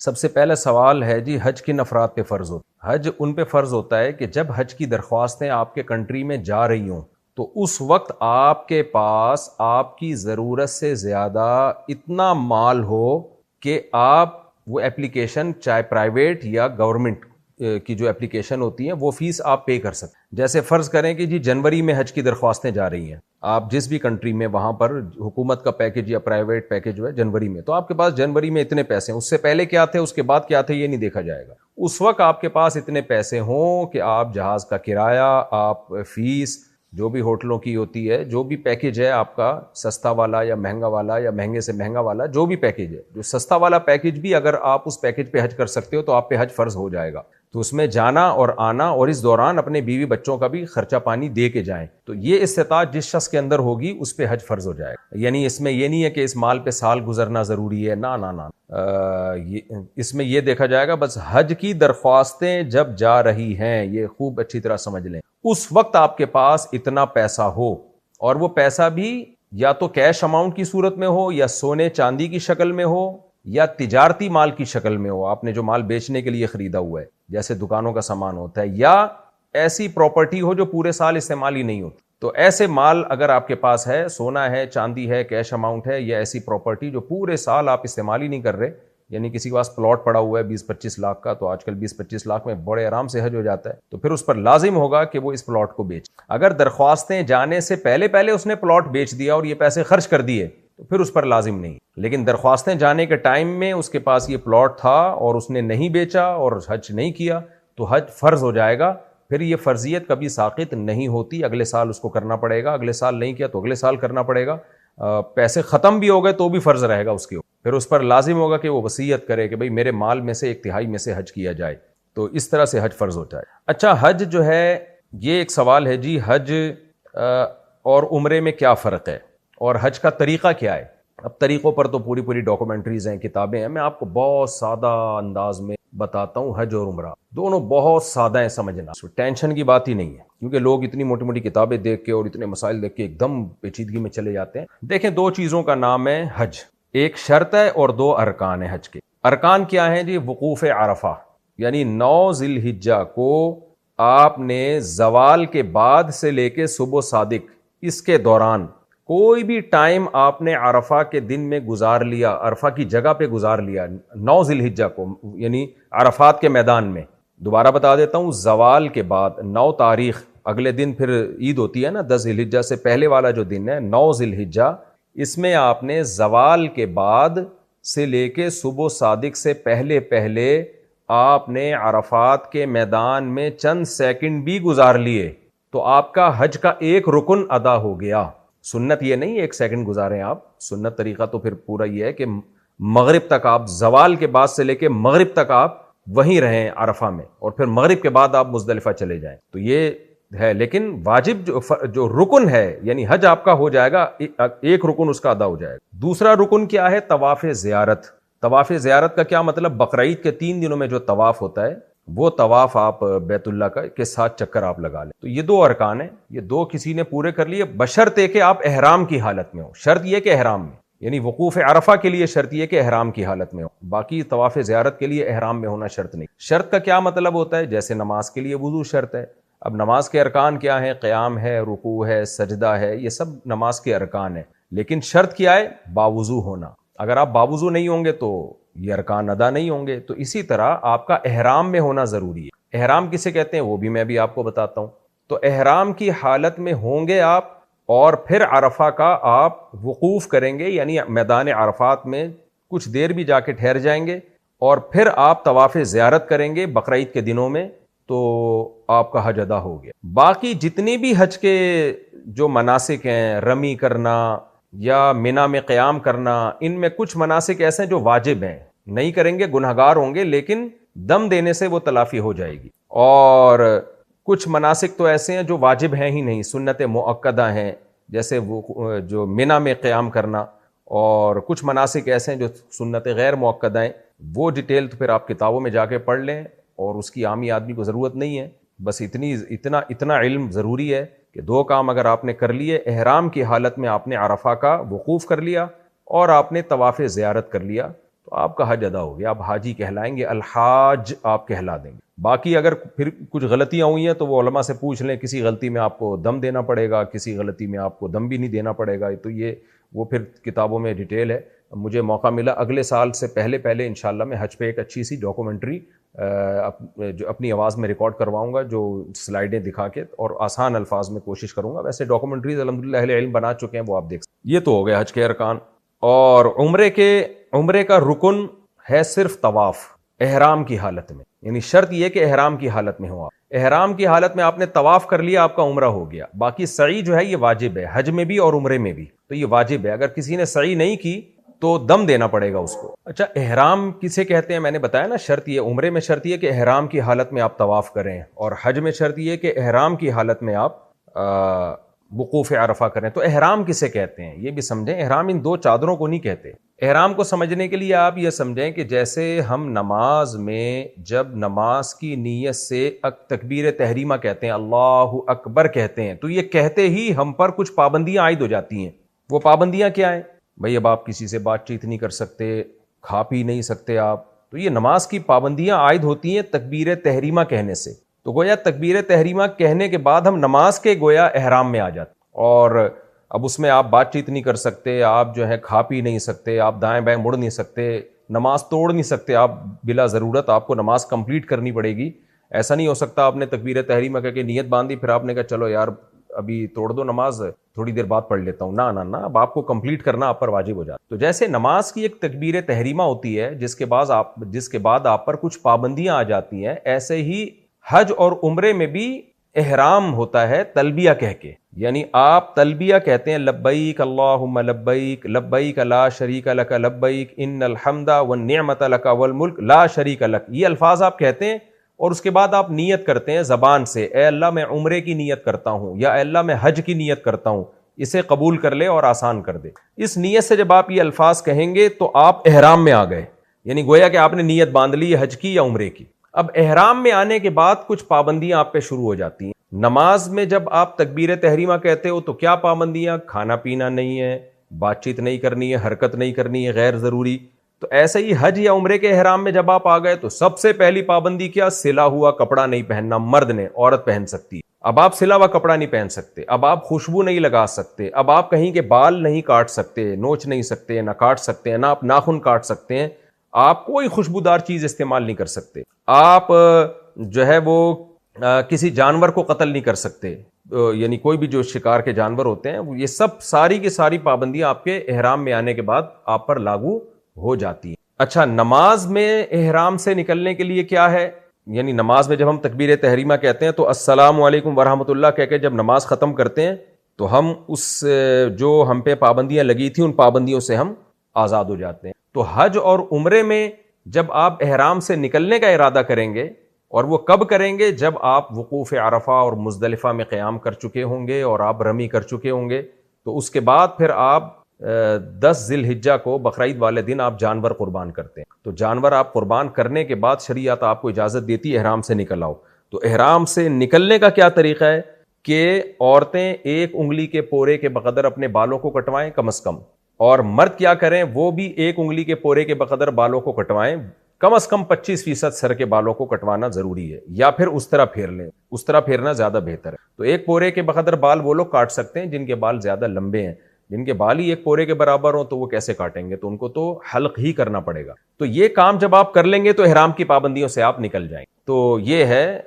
سب سے پہلا سوال ہے جی حج کن افراد پہ فرض ہوتا ہے؟ حج ان پہ فرض ہوتا ہے کہ جب حج کی درخواستیں آپ کے کنٹری میں جا رہی ہوں تو اس وقت آپ کے پاس آپ کی ضرورت سے زیادہ اتنا مال ہو کہ آپ وہ ایپلیکیشن چاہے پرائیویٹ یا گورنمنٹ کی جو ایپلیکیشن ہوتی ہیں وہ فیس آپ پے کر سکتے ہیں۔ جیسے فرض کریں کہ جی جنوری میں حج کی درخواستیں جا رہی ہیں، آپ جس بھی کنٹری میں وہاں پر حکومت کا پیکج یا پرائیویٹ پیکج جو ہے جنوری میں، تو آپ کے پاس جنوری میں اتنے پیسے ہیں، اس سے پہلے کیا تھے اس کے بعد کیا تھے یہ نہیں دیکھا جائے گا۔ اس وقت آپ کے پاس اتنے پیسے ہوں کہ آپ جہاز کا کرایہ، آپ فیس جو بھی ہوٹلوں کی ہوتی ہے، جو بھی پیکج ہے آپ کا سستا والا یا مہنگا والا یا مہنگے سے مہنگا والا جو بھی پیکج ہے، جو سستا والا پیکج بھی اگر آپ اس پیکج پہ حج کر سکتے ہو تو آپ پہ حج فرض ہو جائے گا۔ تو اس میں جانا اور آنا اور اس دوران اپنے بیوی بچوں کا بھی خرچہ پانی دے کے جائیں، تو یہ استطاعت جس شخص کے اندر ہوگی اس پہ حج فرض ہو جائے گا۔ یعنی اس میں یہ نہیں ہے کہ اس مال پہ سال گزرنا ضروری ہے، نہ نہ نہ، اس میں یہ دیکھا جائے گا بس حج کی درخواستیں جب جا رہی ہیں، یہ خوب اچھی طرح سمجھ لیں، اس وقت آپ کے پاس اتنا پیسہ ہو، اور وہ پیسہ بھی یا تو کیش اماؤنٹ کی صورت میں ہو یا سونے چاندی کی شکل میں ہو یا تجارتی مال کی شکل میں ہو، آپ نے جو مال بیچنے کے لیے خریدا ہوا ہے جیسے دکانوں کا سامان ہوتا ہے، یا ایسی پراپرٹی ہو جو پورے سال استعمال ہی نہیں ہوتی۔ تو ایسے مال اگر آپ کے پاس ہے، سونا ہے، چاندی ہے، کیش اماؤنٹ ہے، یا ایسی پراپرٹی جو پورے سال آپ استعمال ہی نہیں کر رہے، یعنی کسی کے پاس پلاٹ پڑا ہوا ہے 20-25 لاکھ کا، تو آج کل 20-25 لاکھ میں بڑے آرام سے حج ہو جاتا ہے، تو پھر اس پر لازم ہوگا کہ وہ اس پلاٹ کو بیچ۔ اگر درخواستیں جانے سے پہلے اس نے پلاٹ بیچ دیا اور یہ پیسے خرچ کر دیے تو پھر اس پر لازم نہیں، لیکن درخواستیں جانے کے ٹائم میں اس کے پاس یہ پلاٹ تھا اور اس نے نہیں بیچا اور حج نہیں کیا تو حج فرض ہو جائے گا۔ پھر یہ فرضیت کبھی ساقط نہیں ہوتی، اگلے سال اس کو کرنا پڑے گا، اگلے سال نہیں کیا تو اگلے سال کرنا پڑے گا، پیسے ختم بھی ہو گئے تو بھی فرض رہے گا اس کے اوپر، پھر اس پر لازم ہوگا کہ وہ وصیت کرے کہ بھئی میرے مال میں سے 1/3 میں سے حج کیا جائے، تو اس طرح سے حج فرض ہوتا ہے۔ اچھا، حج جو ہے یہ ایک سوال ہے جی، حج اور عمرے میں کیا فرق ہے اور حج کا طریقہ کیا ہے؟ اب طریقوں پر تو پوری ڈاکومنٹریز ہیں، کتابیں ہیں، میں آپ کو بہت سادہ انداز میں بتاتا ہوں۔ حج اور عمرہ دونوں بہت سادہ ہیں سمجھنا، ٹینشن کی بات ہی نہیں ہے، کیونکہ لوگ اتنی موٹی کتابیں دیکھ کے اور اتنے مسائل دیکھ کے ایک دم پیچیدگی میں چلے جاتے ہیں۔ دیکھیں، 2 چیزوں کا نام ہے حج، ایک شرط ہے اور 2 ارکان ہیں حج کے۔ ارکان کیا ہیں جی؟ وقوف عرفہ، یعنی 9 ذی الحجہ کو آپ نے زوال کے بعد سے لے کے صبح صادق اس کے دوران کوئی بھی ٹائم آپ نے عرفہ کے دن میں گزار لیا، عرفہ کی جگہ پہ گزار لیا 9 ذی الحجہ کو، یعنی عرفات کے میدان میں۔ دوبارہ بتا دیتا ہوں، زوال کے بعد 9 تاریخ، اگلے دن پھر عید ہوتی ہے نا، 10 ذی الحجہ سے پہلے والا جو دن ہے 9 ذی الحجہ، اس میں آپ نے زوال کے بعد سے لے کے صبح صادق سے پہلے آپ نے عرفات کے میدان میں چند سیکنڈ بھی گزار لیے تو آپ کا حج کا ایک رکن ادا ہو گیا۔ سنت یہ نہیں 1 سیکنڈ گزاریں آپ، سنت طریقہ تو پھر پورا یہ ہے کہ مغرب تک آپ، زوال کے بعد سے لے کے مغرب تک آپ وہیں رہیں عرفہ میں، اور پھر مغرب کے بعد آپ مزدلفہ چلے جائیں، تو یہ ہے۔ لیکن واجب جو رکن ہے، یعنی حج آپ کا ہو جائے گا، ایک رکن اس کا ادا ہو جائے گا۔ دوسرا رکن کیا ہے؟ طواف زیارت۔ طواف زیارت کا کیا مطلب؟ بقرعید کے 3 دنوں میں جو طواف ہوتا ہے وہ طواف آپ بیت اللہ کا کے 7 چکر آپ لگا لیں، تو یہ 2 ارکان ہیں، یہ 2 کسی نے پورے کر لیے، بشرطے کہ آپ احرام کی حالت میں ہو۔ شرط یہ کہ احرام میں، یعنی وقوف عرفہ کے لیے شرط یہ کہ احرام کی حالت میں ہو، باقی طواف زیارت کے لیے احرام میں ہونا شرط نہیں۔ شرط کا کیا مطلب ہوتا ہے؟ جیسے نماز کے لیے وضو شرط ہے، اب نماز کے ارکان کیا ہیں؟ قیام ہے، رکوع ہے، سجدہ ہے، یہ سب نماز کے ارکان ہیں، لیکن شرط کیا ہے؟ باوضو ہونا۔ اگر آپ باوضو نہیں ہوں گے تو یہ ارکان ادا نہیں ہوں گے۔ تو اسی طرح آپ کا احرام میں ہونا ضروری ہے۔ احرام کسے کہتے ہیں وہ بھی میں بھی آپ کو بتاتا ہوں۔ تو احرام کی حالت میں ہوں گے آپ، اور پھر عرفہ کا آپ وقوف کریں گے، یعنی میدان عرفات میں کچھ دیر بھی جا کے ٹھہر جائیں گے، اور پھر آپ طواف زیارت کریں گے بقرعید کے دنوں میں، تو آپ کا حج ادا ہو گیا۔ باقی جتنی بھی حج کے جو مناسک ہیں، رمی کرنا یا منی میں قیام کرنا، ان میں کچھ مناسک ایسے ہیں جو واجب ہیں، نہیں کریں گے گنہگار ہوں گے، لیکن دم دینے سے وہ تلافی ہو جائے گی، اور کچھ مناسک تو ایسے ہیں جو واجب ہیں ہی نہیں، سنت مؤکدہ ہیں، جیسے وہ جو منی میں قیام کرنا، اور کچھ مناسک ایسے ہیں جو سنت غیر مؤکدہ ہیں، وہ ڈیٹیل تو پھر آپ کتابوں میں جا کے پڑھ لیں، اور اس کی عامی آدمی کو ضرورت نہیں ہے، بس اتنا علم ضروری ہے کہ 2 کام اگر آپ نے کر لیے، احرام کی حالت میں آپ نے عرفہ کا وقوف کر لیا اور آپ نے طواف زیارت کر لیا، تو آپ کا حج ادا ہو گیا, آپ حاجی کہلائیں گے, الحاج آپ کہلا دیں گے. باقی اگر پھر کچھ غلطیاں ہوئی ہیں تو وہ علماء سے پوچھ لیں, کسی غلطی میں آپ کو دم دینا پڑے گا, کسی غلطی میں آپ کو دم بھی نہیں دینا پڑے گا, تو یہ وہ پھر کتابوں میں ڈیٹیل ہے. مجھے موقع ملا اگلے سال سے پہلے انشاءاللہ میں حج پہ ایک اچھی سی ڈاکومنٹری جو اپنی آواز میں ریکارڈ کرواؤں گا, جو سلائیڈیں دکھا کے اور آسان الفاظ میں کوشش کروں گا. ویسے ڈاکومنٹریز الحمدللہ اہل علم بنا چکے ہیں, وہ آپ دیکھ سکتے. یہ تو ہو گیا حج کے ارکان. اور عمرے کا رکن ہے صرف طواف احرام کی حالت میں, یعنی شرط یہ کہ احرام کی حالت میں ہو. آپ احرام کی حالت میں آپ نے طواف کر لیا, آپ کا عمرہ ہو گیا. باقی سعی جو ہے یہ واجب ہے, حج میں بھی اور عمرے میں بھی, تو یہ واجب ہے. اگر کسی نے سعی نہیں کی تو دم دینا پڑے گا اس کو. اچھا, احرام کسے کہتے ہیں؟ میں نے بتایا نا, شرط یہ عمرے میں شرط یہ کہ احرام کی حالت میں آپ طواف کریں, اور حج میں شرط یہ کہ احرام کی حالت میں آپ وقوف عرفہ کریں. تو احرام کسے کہتے ہیں یہ بھی سمجھیں. احرام ان دو چادروں کو نہیں کہتے. احرام کو سمجھنے کے لیے آپ یہ سمجھیں کہ جیسے ہم نماز میں جب نماز کی نیت سے تکبیر تحریمہ کہتے ہیں, اللہ اکبر کہتے ہیں, تو یہ کہتے ہی ہم پر کچھ پابندیاں عائد ہو جاتی ہیں. وہ پابندیاں کیا ہیں بھئی؟ اب آپ کسی سے بات چیت نہیں کر سکتے, کھا پی نہیں سکتے آپ, تو یہ نماز کی پابندیاں عائد ہوتی ہیں تکبیر تحریمہ کہنے سے. تو گویا تکبیر تحریمہ کہنے کے بعد ہم نماز کے گویا احرام میں آ جاتے, اور اب اس میں آپ بات چیت نہیں کر سکتے, آپ جو ہے کھا پی نہیں سکتے, آپ دائیں بائیں مڑ نہیں سکتے, نماز توڑ نہیں سکتے آپ بلا ضرورت, آپ کو نماز کمپلیٹ کرنی پڑے گی. ایسا نہیں ہو سکتا آپ نے تکبیر تحریمہ کہہ کے نیت باندھی, پھر آپ نے کہا چلو یار ابھی توڑ دو نماز, تھوڑی دیر بعد پڑھ لیتا ہوں. نہ, اب آپ کو کمپلیٹ کرنا آپ پر واجب ہو جاتا. تو جیسے نماز کی ایک تکبیر تحریمہ ہوتی ہے جس کے بعد آپ پر کچھ پابندیاں آ جاتی ہیں, ایسے ہی حج اور عمرے میں بھی احرام ہوتا ہے تلبیہ کہہ کے. یعنی آپ تلبیہ کہتے ہیں, لبیک اللہم لبیک, لبیک لا شریک لک لبیک, ان الحمد والنعمت لک والملک لا شریک لک. یہ الفاظ آپ کہتے ہیں اور اس کے بعد آپ نیت کرتے ہیں زبان سے, اے اللہ میں عمرے کی نیت کرتا ہوں, یا اے اللہ میں حج کی نیت کرتا ہوں, اسے قبول کر لے اور آسان کر دے. اس نیت سے جب آپ یہ الفاظ کہیں گے تو آپ احرام میں آ گئے, یعنی گویا کہ آپ نے نیت باندھ لی حج کی یا عمرے کی. اب احرام میں آنے کے بعد کچھ پابندیاں آپ پہ شروع ہو جاتی ہیں. نماز میں جب آپ تکبیر تحریمہ کہتے ہو تو کیا پابندیاں؟ کھانا پینا نہیں ہے, بات چیت نہیں کرنی ہے, حرکت نہیں کرنی ہے غیر ضروری. تو ایسے ہی حج یا عمرے کے احرام میں جب آپ آ گئے تو سب سے پہلی پابندی کیا؟ سلا ہوا کپڑا نہیں پہننا. مرد نے, عورت پہن سکتی ہے, اب آپ سلا ہوا کپڑا نہیں پہن سکتے, اب آپ خوشبو نہیں لگا سکتے, اب آپ کہیں کے بال نہیں کاٹ سکتے, نوچ نہیں سکتے, نہ کاٹ سکتے ہیں, نہ آپ ناخن کاٹ سکتے ہیں, آپ کوئی خوشبودار چیز استعمال نہیں کر سکتے, آپ جو ہے وہ کسی جانور کو قتل نہیں کر سکتے, یعنی کوئی بھی جو شکار کے جانور ہوتے ہیں, یہ سب ساری کی ساری پابندیاں آپ کے احرام میں آنے کے بعد آپ پر لاگو ہو جاتی ہیں. اچھا, نماز میں احرام سے نکلنے کے لیے کیا ہے؟ یعنی نماز میں جب ہم تکبیر تحریمہ کہتے ہیں تو السلام علیکم ورحمۃ اللہ کہہ کے جب نماز ختم کرتے ہیں تو ہم اس جو ہم پہ پابندیاں لگی تھیں ان پابندیوں سے ہم آزاد ہو جاتے ہیں. تو حج اور عمرے میں جب آپ احرام سے نکلنے کا ارادہ کریں گے, اور وہ کب کریں گے؟ جب آپ وقوف عرفہ اور مزدلفہ میں قیام کر چکے ہوں گے اور آپ رمی کر چکے ہوں گے, تو اس کے بعد پھر آپ 10 ذی الحجہ کو بقرعید والے دن آپ جانور قربان کرتے ہیں. تو جانور آپ قربان کرنے کے بعد شریعت آپ کو اجازت دیتی ہے احرام سے نکل آؤ. تو احرام سے نکلنے کا کیا طریقہ ہے کہ عورتیں 1 انگلی کے پورے کے بقدر اپنے بالوں کو کٹوائیں کم از کم, اور مرد کیا کریں, وہ بھی 1 انگلی کے پورے کے بقدر بالوں کو کٹوائیں. کم از کم 25% سر کے بالوں کو کٹوانا ضروری ہے, یا پھر اس طرح پھیر لیں, اس طرح پھیرنا زیادہ بہتر ہے. تو 1 پورے کے بقدر بال وہ لوگ کاٹ سکتے ہیں جن کے بال زیادہ لمبے ہیں. جن کے بال ہی 1 پورے کے برابر ہوں تو وہ کیسے کاٹیں گے؟ تو ان کو تو حلق ہی کرنا پڑے گا. تو یہ کام جب آپ کر لیں گے تو احرام کی پابندیوں سے آپ نکل جائیں گے. تو یہ ہے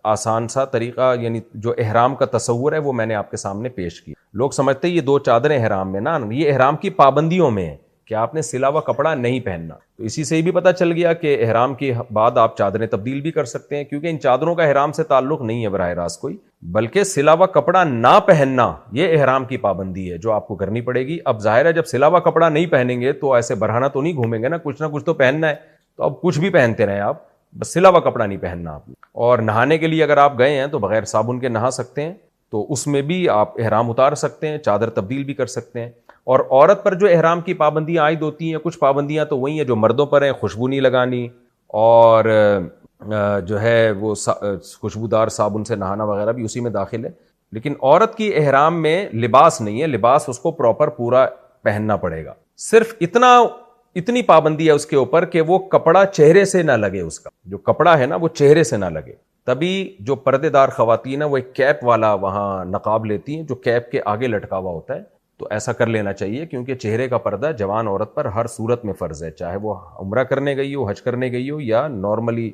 آسان سا طریقہ, یعنی جو احرام کا تصور ہے وہ میں نے آپ کے سامنے پیش کیا. لوگ سمجھتے ہیں یہ 2 چادریں احرام میں, نا, یہ احرام کی پابندیوں میں ہے کہ آپ نے سلا ہوا کپڑا نہیں پہننا. تو اسی سے بھی پتہ چل گیا کہ احرام کے بعد آپ چادریں تبدیل بھی کر سکتے ہیں, کیونکہ ان چادروں کا احرام سے تعلق نہیں ہے براہ راست کوئی, بلکہ سلا ہوا کپڑا نہ پہننا یہ احرام کی پابندی ہے جو آپ کو کرنی پڑے گی. اب ظاہر ہے جب سلا ہوا کپڑا نہیں پہنیں گے تو ایسے برہنہ تو نہیں گھومیں گے نا, کچھ نہ کچھ تو پہننا ہے. تو اب کچھ بھی پہنتے رہیں آپ, بس سلا ہوا کپڑا نہیں پہننا آپ. اور نہانے کے لیے اگر آپ گئے ہیں تو بغیر صابن کے نہا سکتے ہیں, تو اس میں بھی آپ احرام اتار سکتے ہیں, چادر تبدیل بھی کر سکتے ہیں. اور عورت پر جو احرام کی پابندیاں عائد ہوتی ہیں, کچھ پابندیاں تو وہی ہیں جو مردوں پر ہیں, خوشبو نہیں لگانی, اور جو ہے وہ خوشبودار صابن سے نہانا وغیرہ بھی اسی میں داخل ہے. لیکن عورت کی احرام میں لباس نہیں ہے, لباس اس کو پراپر پورا پہننا پڑے گا. صرف اتنا اتنی پابندی ہے اس کے اوپر کہ وہ کپڑا چہرے سے نہ لگے، اس کا جو کپڑا ہے نا وہ چہرے سے نہ لگے. تبھی جو پردے دار خواتین ہیں وہ ایک کیپ والا وہاں نقاب لیتی ہیں جو کیپ کے آگے لٹکا ہوا ہوتا ہے. تو ایسا کر لینا چاہیے کیونکہ چہرے کا پردہ جوان عورت پر ہر صورت میں فرض ہے، چاہے وہ عمرہ کرنے گئی ہو، حج کرنے گئی ہو، یا نارملی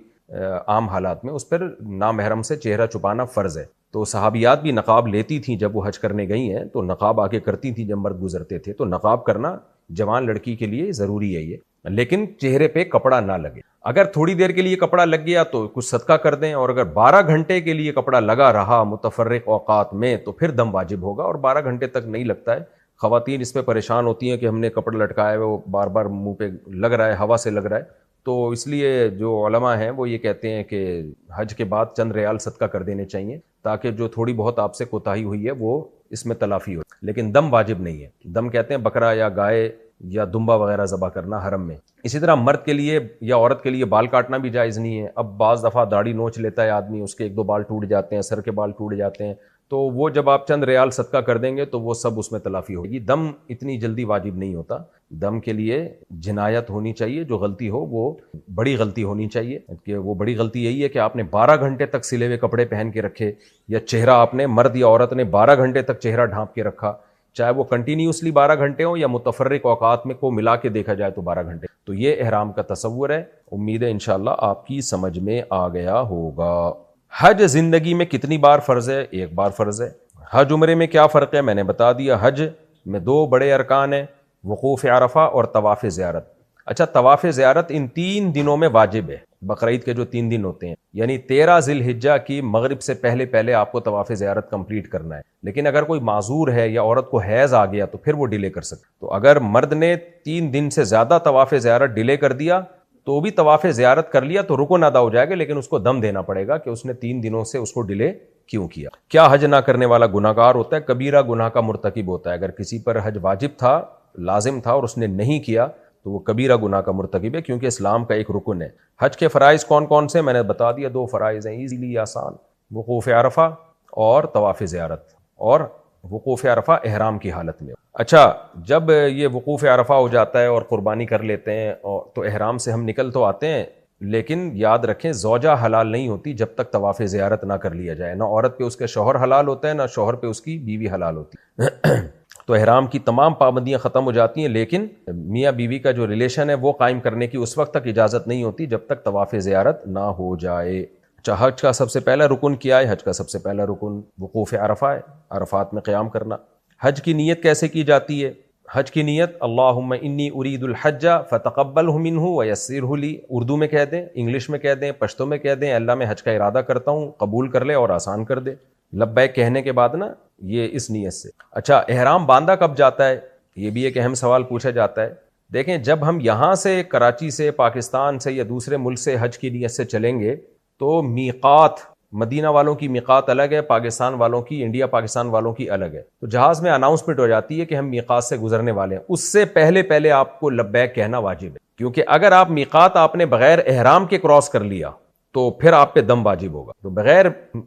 عام حالات میں اس پر نامحرم سے چہرہ چھپانا فرض ہے. تو صحابیات بھی نقاب لیتی تھیں جب وہ حج کرنے گئی ہیں، تو نقاب آگے کرتی تھیں جب مرد گزرتے تھے. تو نقاب کرنا جوان لڑکی کے لیے ضروری ہے یہ، لیکن چہرے پہ کپڑا نہ لگے. اگر تھوڑی دیر کے لیے کپڑا لگ گیا تو کچھ صدقہ کر دیں، اور اگر 12 گھنٹے کے لیے کپڑا لگا رہا متفرق اوقات میں تو پھر دم واجب ہوگا. اور 12 گھنٹے تک نہیں لگتا ہے. خواتین اس پہ پریشان ہوتی ہیں کہ ہم نے کپڑا لٹکایا ہے وہ بار بار منہ پہ لگ رہا ہے، ہوا سے لگ رہا ہے. تو اس لیے جو علماء ہیں وہ یہ کہتے ہیں کہ حج کے بعد چند ریال صدقہ کر دینے چاہیے تاکہ جو تھوڑی بہت آپ سے کوتاہی ہوئی ہے وہ اس میں تلافی ہو. لیکن دم واجب نہیں ہے. دم کہتے ہیں بکرا یا گائے یا دمبا وغیرہ ذبح کرنا حرم میں. اسی طرح مرد کے لیے یا عورت کے لیے بال کاٹنا بھی جائز نہیں ہے. اب بعض دفعہ داڑھی نوچ لیتا ہے آدمی، اس کے 1-2 بال ٹوٹ جاتے ہیں، سر کے بال ٹوٹ جاتے ہیں، تو وہ جب آپ چند ریال صدقہ کر دیں گے تو وہ سب اس میں تلافی ہوگی. دم اتنی جلدی واجب نہیں ہوتا. دم کے لیے جنایت ہونی چاہیے، جو غلطی ہو وہ بڑی غلطی ہونی چاہیے. کہ وہ بڑی غلطی یہی ہے کہ آپ نے 12 گھنٹے تک سلے ہوئے کپڑے پہن کے رکھے، یا چہرہ آپ نے مرد یا عورت نے 12 گھنٹے تک چہرہ ڈھانپ کے رکھا، چاہے وہ کنٹینیوسلی 12 گھنٹے ہوں یا متفرق اوقات میں کو ملا کے دیکھا جائے تو 12 گھنٹے. تو یہ احرام کا تصور ہے. امید ہے انشاءاللہ آپ کی سمجھ میں آ گیا ہوگا. حج زندگی میں کتنی بار فرض ہے؟ ایک بار فرض ہے. حج عمرے میں کیا فرق ہے؟ میں نے بتا دیا. حج میں 2 بڑے ارکان ہیں، وقوف عرفہ اور طواف زیارت. اچھا، طواف زیارت ان 3 دنوں میں واجب ہے. بقرعید کے جو 3 دن ہوتے ہیں، یعنی 13 ذی الحجہ کی مغرب سے پہلے آپ کو طواف زیارت کمپلیٹ کرنا ہے. لیکن اگر کوئی معذور ہے یا عورت کو حیض آ گیا تو پھر وہ ڈیلے کر سکتے. تو اگر مرد نے 3 دن سے زیادہ طواف زیارت ڈیلے کر دیا تو بھی طواف زیارت کر لیا تو رکن ادا ہو جائے گا، لیکن اس کو دم دینا پڑے گا کہ اس نے 3 دنوں سے اس کو ڈیلے کیوں کیا. کیا حج نہ کرنے والا گناہگار ہوتا ہے؟ کبیرہ گناہ کا مرتکب ہوتا ہے. اگر کسی پر حج واجب تھا، لازم تھا، اور اس نے نہیں کیا تو وہ کبیرہ گناہ کا مرتکب ہے، کیونکہ اسلام کا ایک رکن ہے. حج کے فرائض کون کون سے؟ میں نے بتا دیا. 2 فرائض ہیں ایزیلی آسان، وقوف عرفہ اور طواف زیارت. اور وقوف عرفہ احرام کی حالت میں. اچھا، جب یہ وقوف عرفہ ہو جاتا ہے اور قربانی کر لیتے ہیں تو احرام سے ہم نکل تو آتے ہیں، لیکن یاد رکھیں زوجہ حلال نہیں ہوتی جب تک طواف زیارت نہ کر لیا جائے. نہ عورت پہ اس کے شوہر حلال ہوتا ہے، نہ شوہر پہ اس کی بیوی حلال ہوتی ہے. تو احرام کی تمام پابندیاں ختم ہو جاتی ہیں، لیکن میاں بیوی کا جو ریلیشن ہے وہ قائم کرنے کی اس وقت تک اجازت نہیں ہوتی جب تک طواف زیارت نہ ہو جائے. اچھا، حج کا سب سے پہلا رکن کیا ہے؟ حج کا سب سے پہلا رکن وقوف عرفہ ہے، عرفات میں قیام کرنا. حج کی نیت کیسے کی جاتی ہے؟ حج کی نیت اللہم انی ارید الحج فتقبلہ منہ ویسرہ لی. اردو میں کہہ دیں، انگلش میں کہہ دیں، پشتو میں کہہ دیں، اللہ میں حج کا ارادہ کرتا ہوں، قبول کر لے اور آسان کر دے. لبیک کہنے کے بعد نا یہ اس نیت سے. اچھا، احرام باندھا کب جاتا ہے؟ یہ بھی ایک اہم سوال پوچھا جاتا ہے. دیکھیں، جب ہم یہاں سے کراچی سے، پاکستان سے یا دوسرے ملک سے حج کی نیت سے چلیں گے تو میقات، مدینہ والوں کی میقات الگ ہے، پاکستان والوں کی، انڈیا پاکستان والوں کی الگ ہے. تو جہاز میں اناؤنسمنٹ ہو جاتی ہے کہ ہم میقات سے گزرنے والے ہیں. اس سے پہلے آپ کو لبیک کہنا واجب ہے، کیونکہ اگر آپ میقات آپ نے بغیر احرام کے کراس کر لیا تو پھر آپ پہ دم واجب ہوگا. تو بغیر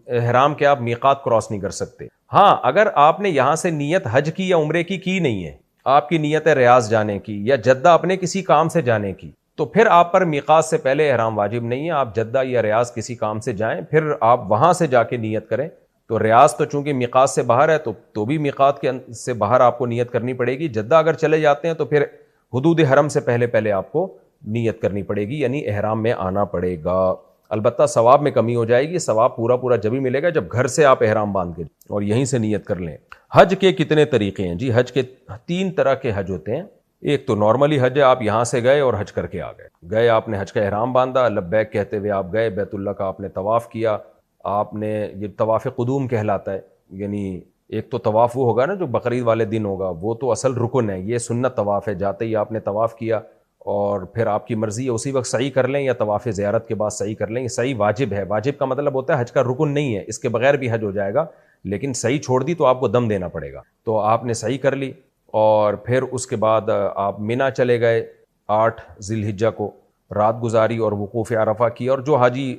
احرام کے آپ میقات کراس نہیں کر سکتے. ہاں، اگر آپ نے یہاں سے نیت حج کی یا عمرے کی نہیں ہے، آپ کی نیت ہے ریاض جانے کی یا جدہ اپنے کسی کام سے جانے کی، تو پھر آپ پر میقات سے پہلے احرام واجب نہیں ہے. آپ جدہ یا ریاض کسی کام سے جائیں، پھر آپ وہاں سے جا کے نیت کریں. تو ریاض تو چونکہ میقات سے باہر ہے تو بھی میقات کے سے باہر آپ کو نیت کرنی پڑے گی. جدہ اگر چلے جاتے ہیں تو پھر حدود حرم سے پہلے آپ کو نیت کرنی پڑے گی، یعنی احرام میں آنا پڑے گا. البتہ ثواب میں کمی ہو جائے گی. ثواب پورا جب ہی ملے گا جب گھر سے آپ احرام باندھ کے اور یہیں سے نیت کر لیں. حج کے کتنے طریقے ہیں؟ جی، حج کے 3 طرح کے حج ہوتے ہیں. ایک تو نارملی حج ہے، آپ یہاں سے گئے اور حج کر کے آ گئے. آپ نے حج کا احرام باندھا، لبیک کہتے ہوئے آپ گئے، بیت اللہ کا آپ نے طواف کیا. آپ نے یہ طواف قدوم کہلاتا ہے، یعنی ایک تو طواف وہ ہوگا نا جو بقرعید والے دن ہوگا، وہ تو اصل رکن ہے. یہ سنت طواف ہے، جاتے ہی آپ نے طواف کیا اور پھر آپ کی مرضی ہے اسی وقت سعی کر لیں یا طواف زیارت کے بعد سعی کر لیں. سعی واجب ہے. واجب کا مطلب ہوتا ہے حج کا رکن نہیں ہے، اس کے بغیر بھی حج ہو جائے گا، لیکن سعی چھوڑ دی تو آپ کو دم دینا پڑے گا. تو آپ نے سعی کر لی اور پھر اس کے بعد آپ منی چلے گئے. 8 ذی الحجہ کو رات گزاری اور وقوف عرفہ کی، اور جو حاجی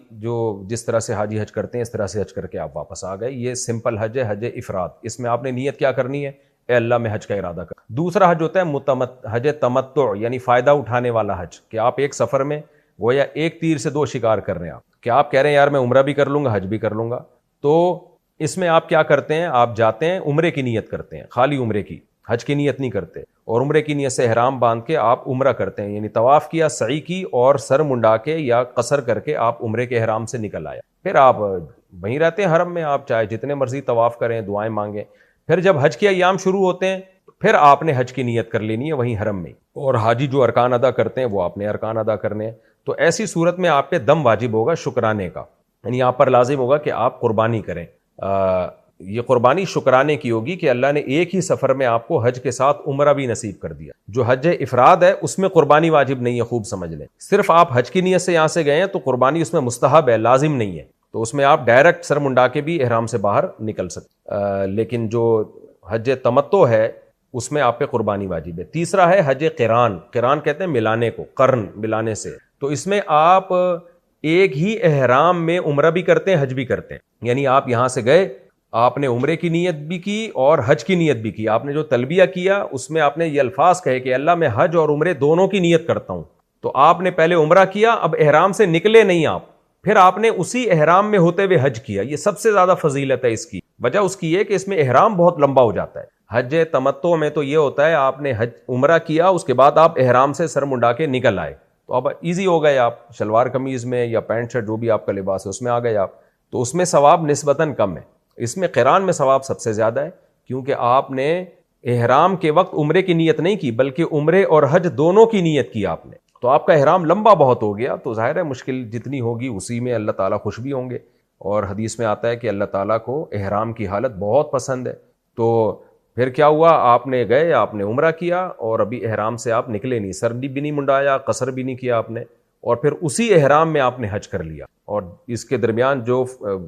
جس طرح سے حاجی حج کرتے ہیں اس طرح سے حج کر کے آپ واپس آ گئے. یہ سمپل حج ہے، حج افراد. اس میں آپ نے نیت کیا کرنی ہے؟ اے اللہ میں حج کا ارادہ کر. دوسرا حج ہوتا ہے حج تمتع، یعنی فائدہ اٹھانے والا حج، کہ آپ ایک سفر میں گویا ایک تیر سے دو شکار کر رہے ہیں آپ، کہ آپ کہہ رہے ہیں یار میں عمرہ بھی کر لوں گا حج بھی کر لوں گا. تو اس میں آپ کیا کرتے ہیں، آپ جاتے ہیں عمرے کی نیت کرتے ہیں، خالی عمرے کی، حج کی نیت نہیں کرتے، اور عمرے کی نیت سے احرام باندھ کے آپ عمرہ کرتے ہیں، یعنی طواف کیا، سعی کی، اور سر منڈا کے یا قصر کر کے آپ عمرے کے احرام سے نکل آیا. پھر آپ وہیں رہتے ہیں حرم میں، آپ چاہے جتنے مرضی طواف کریں، دعائیں مانگیں. پھر جب حج کے ایام شروع ہوتے ہیں پھر آپ نے حج کی نیت کر لینی ہے وہیں حرم میں، اور حاجی جو ارکان ادا کرتے ہیں وہ آپ نے ارکان ادا کرنے ہیں. تو ایسی صورت میں آپ پہ دم واجب ہوگا شکرانے کا، یعنی آپ پر لازم ہوگا کہ آپ قربانی کریں. یہ قربانی شکرانے کی ہوگی کہ اللہ نے ایک ہی سفر میں آپ کو حج کے ساتھ عمرہ بھی نصیب کر دیا. جو حج افراد ہے اس میں قربانی واجب نہیں ہے، خوب سمجھ لیں. صرف آپ حج کی نیت سے یہاں سے گئے ہیں تو قربانی اس میں مستحب ہے، لازم نہیں ہے. تو اس میں آپ ڈائریکٹ سر منڈا کے بھی احرام سے باہر نکل سکتے. لیکن جو حج تمتع ہے اس میں آپ پہ قربانی واجب ہے. تیسرا ہے حج قران. قران کہتے ہیں ملانے کو، قرن ملانے سے. تو اس میں آپ ایک ہی احرام میں عمرہ بھی کرتے ہیں حج بھی کرتے ہیں، یعنی آپ یہاں سے گئے، آپ نے عمرے کی نیت بھی کی اور حج کی نیت بھی کی. آپ نے جو تلبیہ کیا اس میں آپ نے یہ الفاظ کہے کہ اللہ میں حج اور عمرے دونوں کی نیت کرتا ہوں. تو آپ نے پہلے عمرہ کیا، اب احرام سے نکلے نہیں آپ، پھر آپ نے اسی احرام میں ہوتے ہوئے حج کیا. یہ سب سے زیادہ فضیلت ہے اس کی. وجہ اس کی یہ کہ اس میں احرام بہت لمبا ہو جاتا ہے. حج تمتع میں تو یہ ہوتا ہے آپ نے حج عمرہ کیا، اس کے بعد آپ احرام سے سر منڈا کے نکل آئے، تو اب ایزی ہو گئے، آپ شلوار قمیض میں یا پینٹ شرٹ جو بھی آپ کا لباس ہے اس میں آ گئے آپ. تو اس میں ثواب نسبتاً کم ہے. اس میں قران میں ثواب سب سے زیادہ ہے، کیونکہ آپ نے احرام کے وقت عمرے کی نیت نہیں کی بلکہ عمرے اور حج دونوں کی نیت کی آپ نے. تو آپ کا احرام لمبا بہت ہو گیا، تو ظاہر ہے مشکل جتنی ہوگی اسی میں اللہ تعالیٰ خوش بھی ہوں گے. اور حدیث میں آتا ہے کہ اللہ تعالیٰ کو احرام کی حالت بہت پسند ہے. تو پھر کیا ہوا، آپ نے گئے، آپ نے عمرہ کیا اور ابھی احرام سے آپ نکلے نہیں، سر بھی نہیں منڈایا، قصر بھی نہیں کیا آپ نے، اور پھر اسی احرام میں آپ نے حج کر لیا، اور اس کے درمیان جو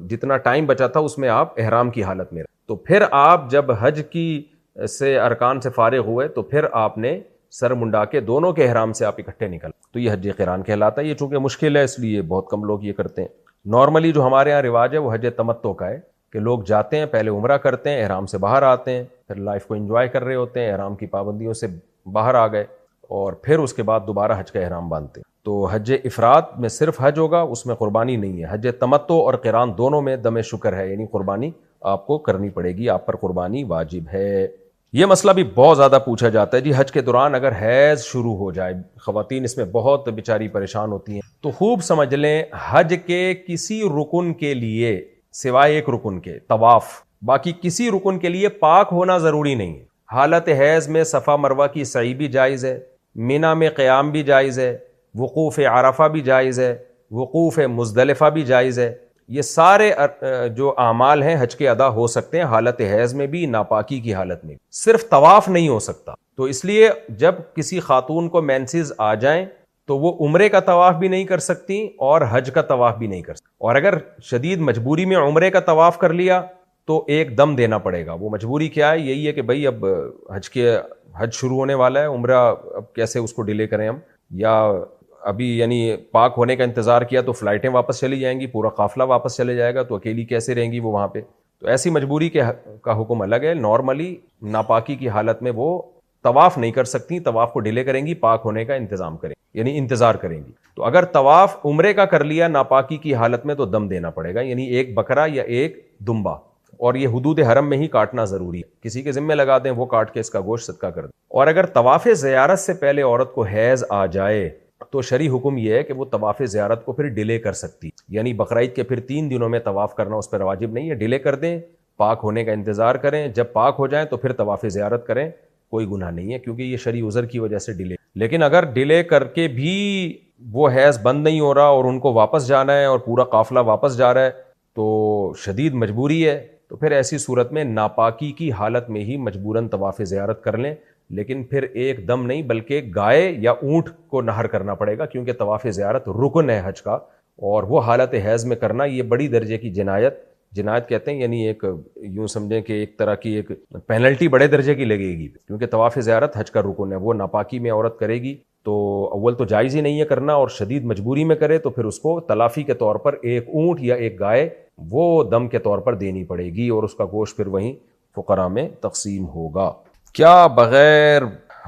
جتنا ٹائم بچا تھا اس میں آپ احرام کی حالت میں رہے. تو پھر آپ جب حج کی سے ارکان سے فارغ ہوئے تو پھر آپ نے سر منڈا کے دونوں کے احرام سے آپ اکٹھے نکل، تو یہ حج قران کہلاتا ہے. یہ چونکہ مشکل ہے اس لیے بہت کم لوگ یہ کرتے ہیں. نارملی جو ہمارے ہاں رواج ہے وہ حج تمتع کا ہے، کہ لوگ جاتے ہیں، پہلے عمرہ کرتے ہیں، احرام سے باہر آتے ہیں، پھر لائف کو انجوائے کر رہے ہوتے ہیں، احرام کی پابندیوں سے باہر آ گئے، اور پھر اس کے بعد دوبارہ حج کا احرام باندھتے ہیں. تو حج افراد میں صرف حج ہوگا، اس میں قربانی نہیں ہے. حج تمتع اور قران دونوں میں دم شکر ہے، یعنی قربانی آپ کو کرنی پڑے گی، آپ پر قربانی واجب ہے. یہ مسئلہ بھی بہت زیادہ پوچھا جاتا ہے، جی حج کے دوران اگر حیض شروع ہو جائے، خواتین اس میں بہت بیچاری پریشان ہوتی ہیں. تو خوب سمجھ لیں حج کے کسی رکن کے لیے سوائے ایک رکن کے، طواف، باقی کسی رکن کے لیے پاک ہونا ضروری نہیں ہے. حالت حیض میں صفا مروہ کی سعی بھی جائز ہے، مینا میں قیام بھی جائز ہے، وقوف عرفہ بھی جائز ہے، وقوف مزدلفہ بھی جائز ہے. یہ سارے جو اعمال ہیں حج کے ادا ہو سکتے ہیں حالت حیض میں بھی، ناپاکی کی حالت میں بھی. صرف طواف نہیں ہو سکتا. تو اس لیے جب کسی خاتون کو مینسز آ جائیں تو وہ عمرے کا طواف بھی نہیں کر سکتی اور حج کا طواف بھی نہیں کر سکتی. اور اگر شدید مجبوری میں عمرے کا طواف کر لیا تو ایک دم دینا پڑے گا. وہ مجبوری کیا ہے؟ یہی ہے کہ بھائی اب حج شروع ہونے والا ہے، عمرہ اب کیسے اس کو ڈیلے کریں ہم، یا ابھی یعنی پاک ہونے کا انتظار کیا تو فلائٹیں واپس چلی جائیں گی، پورا قافلہ واپس چلے جائے گا، تو اکیلی کیسے رہیں گی وہ وہاں پہ. تو ایسی مجبوری کا حکم الگ ہے. نارملی ناپاکی کی حالت میں وہ طواف نہیں کر سکتی، طواف کو ڈیلے کریں گی، پاک ہونے کا انتظام کریں یعنی انتظار کریں گی. تو اگر طواف عمرے کا کر لیا ناپاکی کی حالت میں تو دم دینا پڑے گا، یعنی ایک بکرا یا ایک دمبا، اور یہ حدود حرم میں ہی کاٹنا ضروری ہے. کسی کے ذمہ لگا دیں، وہ کاٹ کے اس کا گوشت صدقہ کر دیں. اور اگر طواف زیارت سے پہلے عورت کو حیض آ جائے تو شرعی حکم یہ ہے کہ وہ طواف زیارت کو پھر ڈیلے کر سکتی، یعنی بقرعید کے پھر 3 دنوں میں طواف کرنا اس پر واجب نہیں ہے، ڈیلے کر دیں، پاک ہونے کا انتظار کریں، جب پاک ہو جائیں تو پھر طواف زیارت کریں، کوئی گناہ نہیں ہے، کیونکہ یہ شرعی عذر کی وجہ سے ڈیلے. لیکن اگر ڈیلے کر کے بھی وہ حیض بند نہیں ہو رہا اور ان کو واپس جانا ہے اور پورا قافلہ واپس جا رہا ہے تو شدید مجبوری ہے، تو پھر ایسی صورت میں ناپاکی کی حالت میں ہی مجبوراً طواف زیارت کر لیں. لیکن پھر ایک دم نہیں بلکہ گائے یا اونٹ کو نہر کرنا پڑے گا، کیونکہ طواف زیارت رکن ہے حج کا، اور وہ حالت حیض میں کرنا یہ بڑی درجے کی جنایت کہتے ہیں، یعنی ایک یوں سمجھیں کہ ایک طرح کی ایک پینلٹی بڑے درجے کی لگے گی، کیونکہ طواف زیارت حج کا رکن ہے. وہ ناپاکی میں عورت کرے گی تو اول تو جائز ہی نہیں ہے کرنا، اور شدید مجبوری میں کرے تو پھر اس کو تلافی کے طور پر ایک اونٹ یا ایک گائے وہ دم کے طور پر دینی پڑے گی، اور اس کا گوشت پھر وہیں فقراء میں تقسیم ہوگا. کیا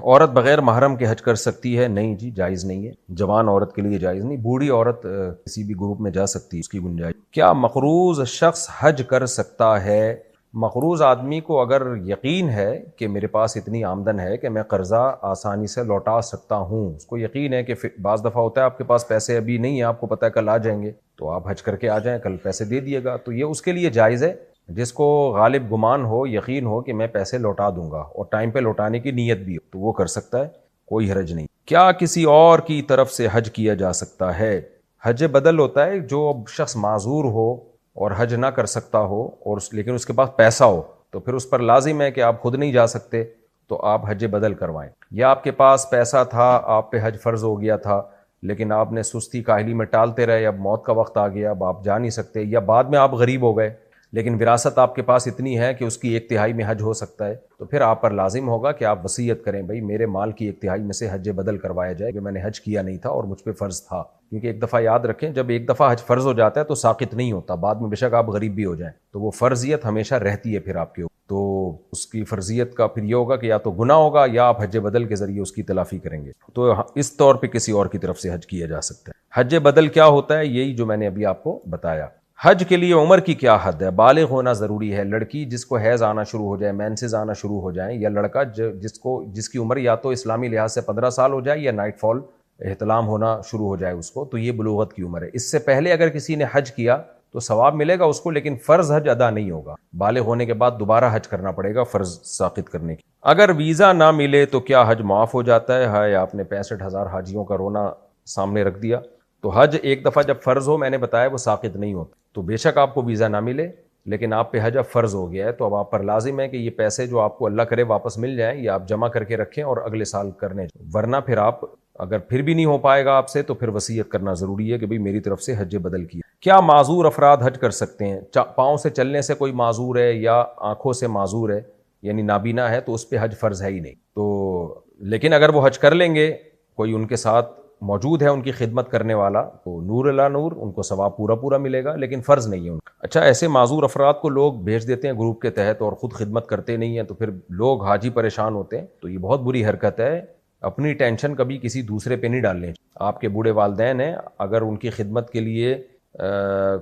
عورت بغیر محرم کے حج کر سکتی ہے؟ نہیں جی، جائز نہیں ہے. جوان عورت کے لیے جائز نہیں، بوڑھی عورت کسی بھی گروپ میں جا سکتی ہے، اس کی گنجائش. کیا مقروض شخص حج کر سکتا ہے؟ مقروض آدمی کو اگر یقین ہے کہ میرے پاس اتنی آمدن ہے کہ میں قرضہ آسانی سے لوٹا سکتا ہوں، اس کو یقین ہے کہ بعض دفعہ ہوتا ہے آپ کے پاس پیسے ابھی نہیں ہیں، آپ کو پتہ ہے کل آ جائیں گے، تو آپ حج کر کے آ جائیں، کل پیسے دے دیے گا، تو یہ اس کے لیے جائز ہے. جس کو غالب گمان ہو، یقین ہو کہ میں پیسے لوٹا دوں گا اور ٹائم پہ لوٹانے کی نیت بھی ہو، تو وہ کر سکتا ہے، کوئی حرج نہیں. کیا کسی اور کی طرف سے حج کیا جا سکتا ہے؟ حج بدل ہوتا ہے جو شخص معذور ہو اور حج نہ کر سکتا ہو اور لیکن اس کے پاس پیسہ ہو، تو پھر اس پر لازم ہے کہ آپ خود نہیں جا سکتے تو آپ حج بدل کروائیں. یا آپ کے پاس پیسہ تھا، آپ پہ حج فرض ہو گیا تھا، لیکن آپ نے سستی کاہلی میں ٹالتے رہے، اب موت کا وقت آ گیا، اب آپ جا نہیں سکتے، یا بعد میں آپ غریب ہو گئے لیکن وراثت آپ کے پاس اتنی ہے کہ اس کی 1/3 میں حج ہو سکتا ہے، تو پھر آپ پر لازم ہوگا کہ آپ وصیت کریں، بھائی میرے مال کی 1/3 میں سے حج بدل کروایا جائے کہ میں نے حج کیا نہیں تھا اور مجھ پہ فرض تھا. کیونکہ ایک دفعہ یاد رکھیں، جب ایک دفعہ حج فرض ہو جاتا ہے تو ساقط نہیں ہوتا، بعد میں بے شک آپ غریب بھی ہو جائیں تو وہ فرضیت ہمیشہ رہتی ہے پھر آپ کے اوپر. تو اس کی فرضیت کا پھر یہ ہوگا کہ یا تو گناہ ہوگا یا آپ حج بدل کے ذریعے اس کی تلافی کریں گے. تو اس طور پہ کسی اور کی طرف سے حج کیا جا سکتا ہے. حج بدل کیا ہوتا ہے؟ یہی جو میں نے ابھی آپ کو بتایا. حج کے لیے عمر کی کیا حد ہے؟ بالغ ہونا ضروری ہے. لڑکی جس کو حیض آنا شروع ہو جائے، مینسز آنا شروع ہو جائیں، یا لڑکا جس کی عمر یا تو اسلامی لحاظ سے 15 سال ہو جائے یا نائٹ فال احتلام ہونا شروع ہو جائے اس کو، تو یہ بلوغت کی عمر ہے. اس سے پہلے اگر کسی نے حج کیا تو ثواب ملے گا اس کو، لیکن فرض حج ادا نہیں ہوگا. بالغ ہونے کے بعد دوبارہ حج کرنا پڑے گا فرض ساقط کرنے کی. اگر ویزا نہ ملے تو کیا حج معاف ہو جاتا ہے؟ ہائے، آپ نے 65,000 حاجیوں کا رونا سامنے رکھ دیا. تو حج ایک دفعہ جب فرض ہو، میں نے بتایا وہ ساقط نہیں ہوتا. تو بے شک آپ کو ویزا نہ ملے لیکن آپ پہ حج اب فرض ہو گیا ہے، تو اب آپ پر لازم ہے کہ یہ پیسے جو آپ کو اللہ کرے واپس مل جائیں، یہ آپ جمع کر کے رکھیں اور اگلے سال کرنے جائیں. ورنہ پھر آپ اگر پھر بھی نہیں ہو پائے گا آپ سے تو پھر وصیت کرنا ضروری ہے کہ بھئی میری طرف سے حج بدل کیا. کیا معذور افراد حج کر سکتے ہیں؟ پاؤں سے چلنے سے کوئی معذور ہے یا آنکھوں سے معذور ہے یعنی نابینا ہے تو اس پہ حج فرض ہے ہی نہیں. تو لیکن اگر وہ حج کر لیں گے، کوئی ان کے ساتھ موجود ہے ان کی خدمت کرنے والا، تو نور اللہ نور، ان کو ثواب پورا ملے گا، لیکن فرض نہیں ہے ان کا. اچھا، ایسے معذور افراد کو لوگ بھیج دیتے ہیں گروپ کے تحت اور خود خدمت کرتے نہیں ہیں، تو پھر لوگ حاجی پریشان ہوتے ہیں، تو یہ بہت بری حرکت ہے. اپنی ٹینشن کبھی کسی دوسرے پہ نہیں ڈالنے. آپ کے بوڑھے والدین ہیں، اگر ان کی خدمت کے لیے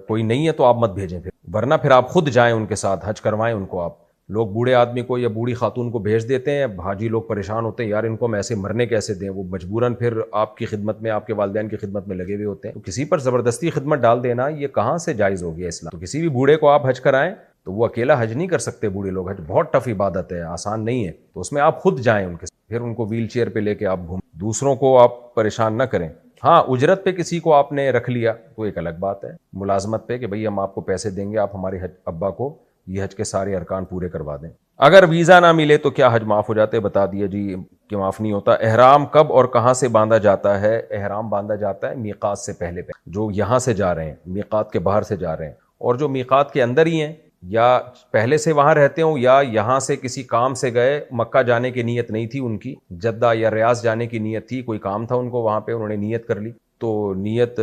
کوئی نہیں ہے تو آپ مت بھیجیں پھر، ورنہ پھر آپ خود جائیں ان کے ساتھ، حج کروائیں ان کو. آپ لوگ بوڑھے آدمی کو یا بوڑھی خاتون کو بھیج دیتے ہیں، حاجی لوگ پریشان ہوتے ہیں، یار ان کو ہم ایسے مرنے کیسے دیں، وہ مجبوراً پھر آپ کی خدمت میں، آپ کے والدین کی خدمت میں لگے ہوئے ہوتے ہیں. تو کسی پر زبردستی خدمت ڈال دینا یہ کہاں سے جائز ہو گیا اسلام. تو کسی بھی بوڑھے کو آپ حج کرائیں تو وہ اکیلا حج نہیں کر سکتے. بوڑھے لوگ حج بہت ٹف عبادت ہے، آسان نہیں ہے، تو اس میں آپ خود جائیں ان کے ساتھ، پھر ان کو ویل چیئر پہ لے کے آپ گھومیں، دوسروں کو آپ پریشان نہ کریں. ہاں، اجرت پہ کسی کو آپ نے رکھ لیا تو ایک الگ بات ہے، ملازمت پہ کہ بھئی ہم آپ کو پیسے دیں گے، آپ ہمارے ابا کو یہ حج کے سارے ارکان پورے کروا دیں. اگر ویزا نہ ملے تو کیا حج معاف ہو جاتے ہیں؟ بتا دیا جی کہ معاف نہیں ہوتا. احرام کب اور کہاں سے باندھا جاتا ہے؟ احرام باندھا جاتا ہے میقات سے پہلے جو یہاں سے جا رہے ہیں، میقات کے باہر سے جا رہے ہیں، اور جو میقات کے اندر ہی ہیں یا پہلے سے وہاں رہتے ہوں یا یہاں سے کسی کام سے گئے، مکہ جانے کی نیت نہیں تھی ان کی، جدہ یا ریاض جانے کی نیت تھی، کوئی کام تھا ان کو وہاں پہ، انہوں نے نیت کر لی، تو نیت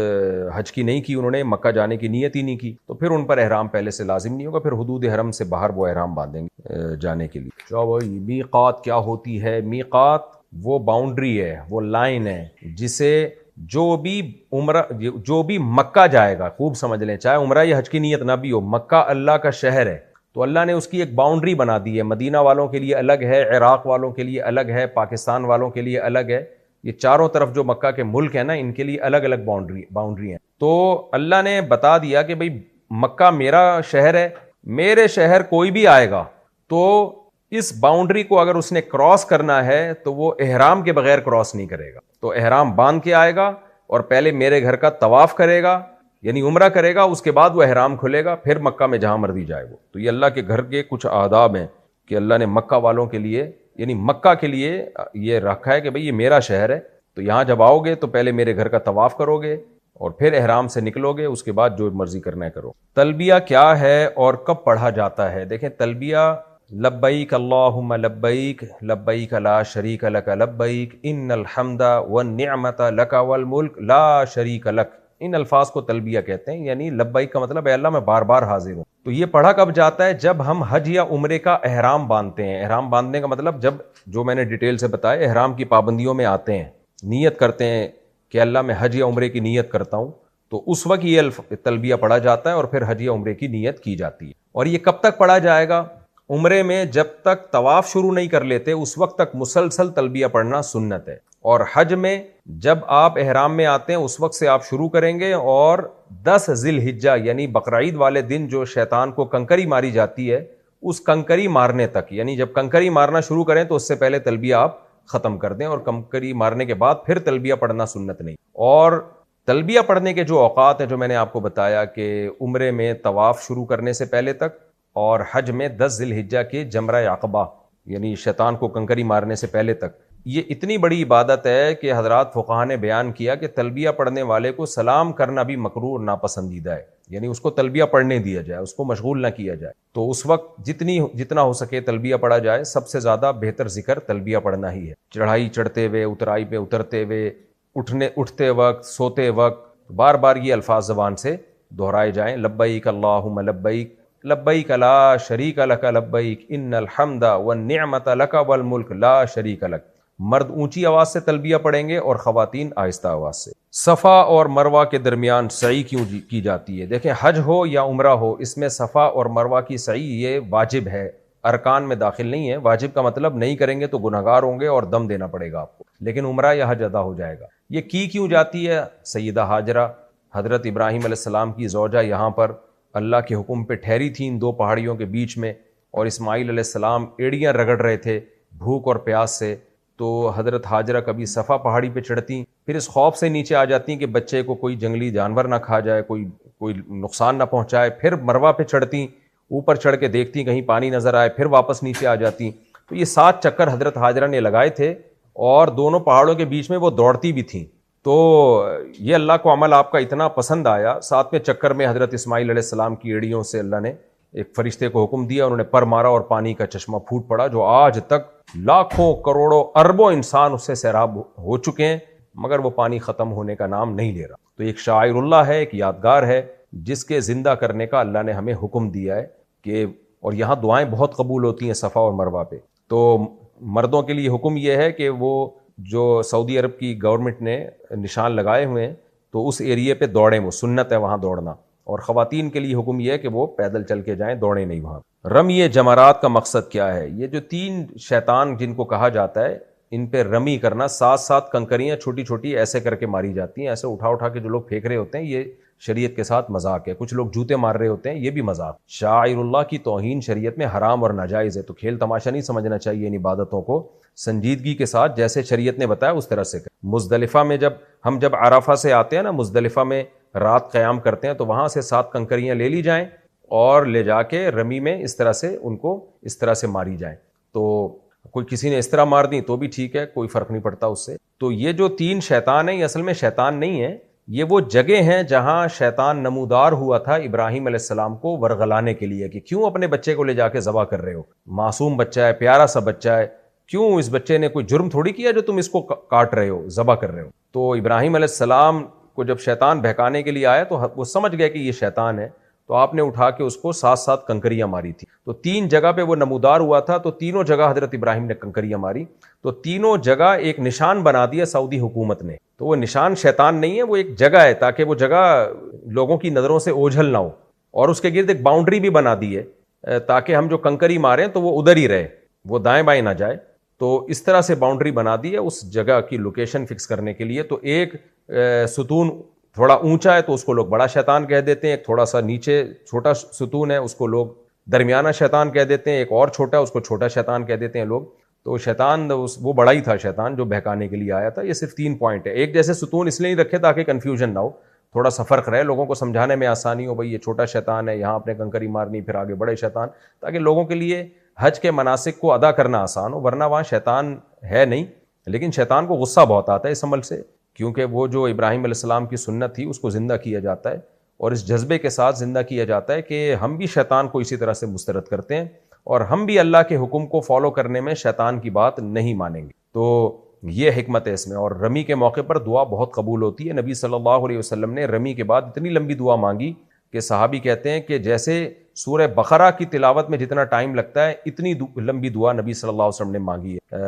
حج کی نہیں کی انہوں نے، مکہ جانے کی نیت ہی نہیں کی، تو پھر ان پر احرام پہلے سے لازم نہیں ہوگا، پھر حدود حرم سے باہر وہ احرام باندھیں گے جانے کے لیے. میقات کیا ہوتی ہے؟ میقات وہ باؤنڈری ہے، وہ لائن ہے جسے جو بھی مکہ جائے گا، خوب سمجھ لیں، چاہے عمرہ یا حج کی نیت نہ بھی ہو، مکہ اللہ کا شہر ہے، تو اللہ نے اس کی ایک باؤنڈری بنا دی ہے. مدینہ والوں کے لیے الگ ہے، عراق والوں کے لیے الگ ہے، پاکستان والوں کے لیے الگ ہے. یہ چاروں طرف جو مکہ کے ملک ہیں نا، ان کے لیے الگ الگ باؤنڈری ہیں. تو اللہ نے بتا دیا کہ بھئی مکہ میرا شہر ہے، میرے شہر کوئی بھی آئے گا تو اس باؤنڈری کو اگر اس نے کراس کرنا ہے تو وہ احرام کے بغیر کراس نہیں کرے گا. تو احرام باندھ کے آئے گا اور پہلے میرے گھر کا طواف کرے گا، یعنی عمرہ کرے گا، اس کے بعد وہ احرام کھلے گا، پھر مکہ میں جہاں مرضی جائے وہ. تو یہ اللہ کے گھر کے کچھ آداب ہیں کہ اللہ نے مکہ والوں کے لیے، یعنی مکہ کے لیے یہ رکھا ہے کہ بھئی یہ میرا شہر ہے، تو یہاں جب آؤ گے تو پہلے میرے گھر کا طواف کرو گے اور پھر احرام سے نکلو گے، اس کے بعد جو مرضی کرنا ہے کرو. تلبیہ کیا ہے اور کب پڑھا جاتا ہے؟ دیکھیں، تلبیہ لبیک اللہم لبیک لبیک لا شریک لک لبیک ان الحمد والنعمت لک والملک لا شریک لک، ان الفاظ کو تلبیہ کہتے ہیں، یعنی لبیک کا مطلب اے اللہ میں بار بار حاضر ہوں۔ تو یہ پڑھا کب جاتا ہے؟ جب ہم حج یا عمرے کا احرام باندھتے ہیں۔ احرام باندھنے کا مطلب جب، جو میں نے ڈیٹیل سے بتایا، احرام کی پابندیوں میں آتے ہیں، نیت کرتے ہیں کہ اللہ میں حج یا عمرے کی نیت کرتا ہوں، تو اس وقت یہ تلبیہ پڑھا جاتا ہے اور پھر حج یا عمرے کی نیت کی جاتی ہے۔ اور یہ کب تک پڑھا جائے گا؟ عمرے میں جب تک طواف شروع نہیں کر لیتے اس وقت تک مسلسل تلبیہ پڑھنا سنت ہے، اور حج میں جب آپ احرام میں آتے ہیں اس وقت سے آپ شروع کریں گے، اور 10 ذی الحجہ یعنی بقرعید والے دن جو شیطان کو کنکری ماری جاتی ہے، اس کنکری مارنے تک، یعنی جب کنکری مارنا شروع کریں تو اس سے پہلے تلبیہ آپ ختم کر دیں، اور کنکری مارنے کے بعد پھر تلبیہ پڑھنا سنت نہیں۔ اور تلبیہ پڑھنے کے جو اوقات ہیں جو میں نے آپ کو بتایا کہ عمرے میں طواف شروع کرنے سے پہلے تک، اور حج میں 10 ذی الحجہ کے جمرہ عقبہ یعنی شیطان کو کنکری مارنے سے پہلے تک، یہ اتنی بڑی عبادت ہے کہ حضرات فقہاء نے بیان کیا کہ تلبیہ پڑھنے والے کو سلام کرنا بھی مکروہ اور ناپسندیدہ ہے، یعنی اس کو تلبیہ پڑھنے دیا جائے، اس کو مشغول نہ کیا جائے۔ تو اس وقت جتنا ہو سکے تلبیہ پڑھا جائے، سب سے زیادہ بہتر ذکر تلبیہ پڑھنا ہی ہے، چڑھائی چڑھتے ہوئے، اترائی پہ اترتے ہوئے، اٹھتے وقت، سوتے وقت، بار بار یہ الفاظ زبان سے دہرائے جائیں، لبیک اللہم لبیک، لبیک لا شریک لک لبیک ان الحمد والنعمت لک والملک لا شریک لک۔ مرد اونچی آواز سے تلبیہ پڑھیں گے اور خواتین آہستہ آواز سے۔ صفا اور مروہ کے درمیان سعی کیوں کی جاتی ہے؟ دیکھیں، حج ہو یا عمرہ ہو، اس میں صفا اور مروہ کی سعی یہ واجب ہے، ارکان میں داخل نہیں ہے۔ واجب کا مطلب نہیں کریں گے تو گنہگار ہوں گے اور دم دینا پڑے گا آپ کو، لیکن عمرہ یا حج ادا ہو جائے گا۔ یہ کیوں جاتی ہے؟ سیدہ ہاجرہ حضرت ابراہیم علیہ السلام کی زوجہ یہاں پر اللہ کے حکم پہ ٹھہری تھیں ان دو پہاڑیوں کے بیچ میں، اور اسماعیل علیہ السلام ایڑیاں رگڑ رہے تھے بھوک اور پیاس سے، تو حضرت ہاجرہ کبھی صفا پہاڑی پہ چڑھتی، پھر اس خوف سے نیچے آ جاتی کہ بچے کو کوئی جنگلی جانور نہ کھا جائے، کوئی نقصان نہ پہنچائے، پھر مروہ پہ چڑھتی، اوپر چڑھ کے دیکھتی کہیں پانی نظر آئے، پھر واپس نیچے آ جاتی۔ تو یہ 7 چکر حضرت ہاجرہ نے لگائے تھے، اور دونوں پہاڑوں کے بیچ میں وہ دوڑتی بھی تھیں۔ تو یہ اللہ کو عمل آپ کا اتنا پسند آیا، 7ویں چکر میں حضرت اسماعیل علیہ السلام کی ایڑیوں سے اللہ نے ایک فرشتے کو حکم دیا، انہوں نے پر مارا اور پانی کا چشمہ پھوٹ پڑا، جو آج تک لاکھوں کروڑوں اربوں انسان اس سے سیراب ہو چکے ہیں، مگر وہ پانی ختم ہونے کا نام نہیں لے رہا۔ تو ایک شاعر اللہ ہے، ایک یادگار ہے، جس کے زندہ کرنے کا اللہ نے ہمیں حکم دیا ہے کہ، اور یہاں دعائیں بہت قبول ہوتی ہیں صفا اور مروہ پہ۔ تو مردوں کے لیے حکم یہ ہے کہ وہ جو سعودی عرب کی گورنمنٹ نے نشان لگائے ہوئے ہیں تو اس ایریے پہ دوڑیں، وہ سنت ہے وہاں دوڑنا، اور خواتین کے لیے حکم یہ ہے کہ وہ پیدل چل کے جائیں، دوڑیں نہیں وہاں۔ رمی جمرات کا مقصد کیا ہے؟ یہ جو 3 شیطان جن کو کہا جاتا ہے، ان پہ رمی کرنا، 7 کنکریاں چھوٹی چھوٹی ایسے کر کے ماری جاتی ہیں، ایسے اٹھا کے جو لوگ پھینک رہے ہوتے ہیں، یہ شریعت کے ساتھ مذاق ہے۔ کچھ لوگ جوتے مار رہے ہوتے ہیں، یہ بھی مذاق۔ شاعر اللہ کی توہین شریعت میں حرام اور ناجائز ہے، تو کھیل تماشا نہیں سمجھنا چاہیے، ان عبادتوں کو سنجیدگی کے ساتھ جیسے شریعت نے بتایا اس طرح سے کریں۔ مزدلفہ میں جب عرفہ سے آتے ہیں نا، مزدلفہ میں رات قیام کرتے ہیں، تو وہاں سے 7 کنکریاں لے لی جائیں اور لے جا کے رمی میں اس طرح سے ان کو اس طرح سے ماری جائیں۔ تو کوئی کسی نے اس طرح مار دی تو بھی ٹھیک ہے، کوئی فرق نہیں پڑتا اس سے۔ تو یہ جو 3 شیطان ہیں، یہ اصل میں شیطان نہیں ہیں، یہ وہ جگہ ہیں جہاں شیطان نمودار ہوا تھا ابراہیم علیہ السلام کو ورغلانے کے لیے کہ کیوں اپنے بچے کو لے جا کے ذبح کر رہے ہو، معصوم بچہ ہے، پیارا سا بچہ ہے، کیوں اس بچے نے کوئی جرم تھوڑی کیا جو تم اس کو کاٹ رہے ہو، ذبح کر رہے ہو۔ تو ابراہیم علیہ السلام کو جب شیطان بہکانے کے لیے آیا تو وہ سمجھ گیا کہ یہ شیطان ہے، تو آپ نے اٹھا کے اس کو 7 کنکریاں ماری تھی۔ تو 3 جگہ پہ وہ نمودار ہوا تھا، تو تینوں جگہ حضرت ابراہیم نے کنکریاں ماری، تو تینوں جگہ ایک نشان بنا دیا سعودی حکومت نے۔ تو وہ نشان شیطان نہیں ہے، وہ ایک جگہ ہے تاکہ وہ جگہ لوگوں کی نظروں سے اوجھل نہ ہو، اور اس کے گرد ایک باؤنڈری بھی بنا دی ہے تاکہ ہم جو کنکری ماریں تو وہ ادھر ہی رہے، وہ دائیں بائیں نہ جائے۔ تو اس طرح سے باؤنڈری بنا دی ہے اس جگہ کی لوکیشن فکس کرنے کے لیے۔ تو ایک ستون تھوڑا اونچا ہے تو اس کو لوگ بڑا شیطان کہہ دیتے ہیں، ایک تھوڑا سا نیچے چھوٹا ستون ہے اس کو لوگ درمیانہ شیطان کہہ دیتے ہیں، ایک اور چھوٹا اس کو چھوٹا شیطان کہہ دیتے ہیں لوگ۔ تو شیطان وہ بڑا ہی تھا شیطان جو بہکانے کے لیے آیا تھا۔ یہ صرف 3 پوائنٹ ہے، ایک جیسے ستون اس لیے نہیں رکھے تاکہ کنفیوژن نہ ہو، تھوڑا سا فرق رہے، لوگوں کو سمجھانے میں آسانی ہو، بھئی یہ چھوٹا شیطان ہے، یہاں اپنے کنکری مارنی، پھر آگے بڑے شیطان، تاکہ لوگوں کے لیے حج کے مناسک کو ادا کرنا آسان ہو، ورنہ وہاں شیطان ہے نہیں، لیکن شیطان کو غصہ بہت آتا ہے اس عمل سے، کیونکہ وہ جو ابراہیم علیہ السلام کی سنت تھی اس کو زندہ کیا جاتا ہے، اور اس جذبے کے ساتھ زندہ کیا جاتا ہے کہ ہم بھی شیطان کو اسی طرح سے مسترد کرتے ہیں، اور ہم بھی اللہ کے حکم کو فالو کرنے میں شیطان کی بات نہیں مانیں گے۔ تو یہ حکمت ہے اس میں. اور رمی کے موقع پر دعا بہت قبول ہوتی ہے. نبی صلی اللہ علیہ وسلم نے رمی کے بعد اتنی لمبی دعا مانگی کہ صحابی کہتے ہیں کہ جیسے سورہ بقرہ کی تلاوت میں جتنا ٹائم لگتا ہے اتنی لمبی دعا نبی صلی اللہ علیہ وسلم نے مانگی ہے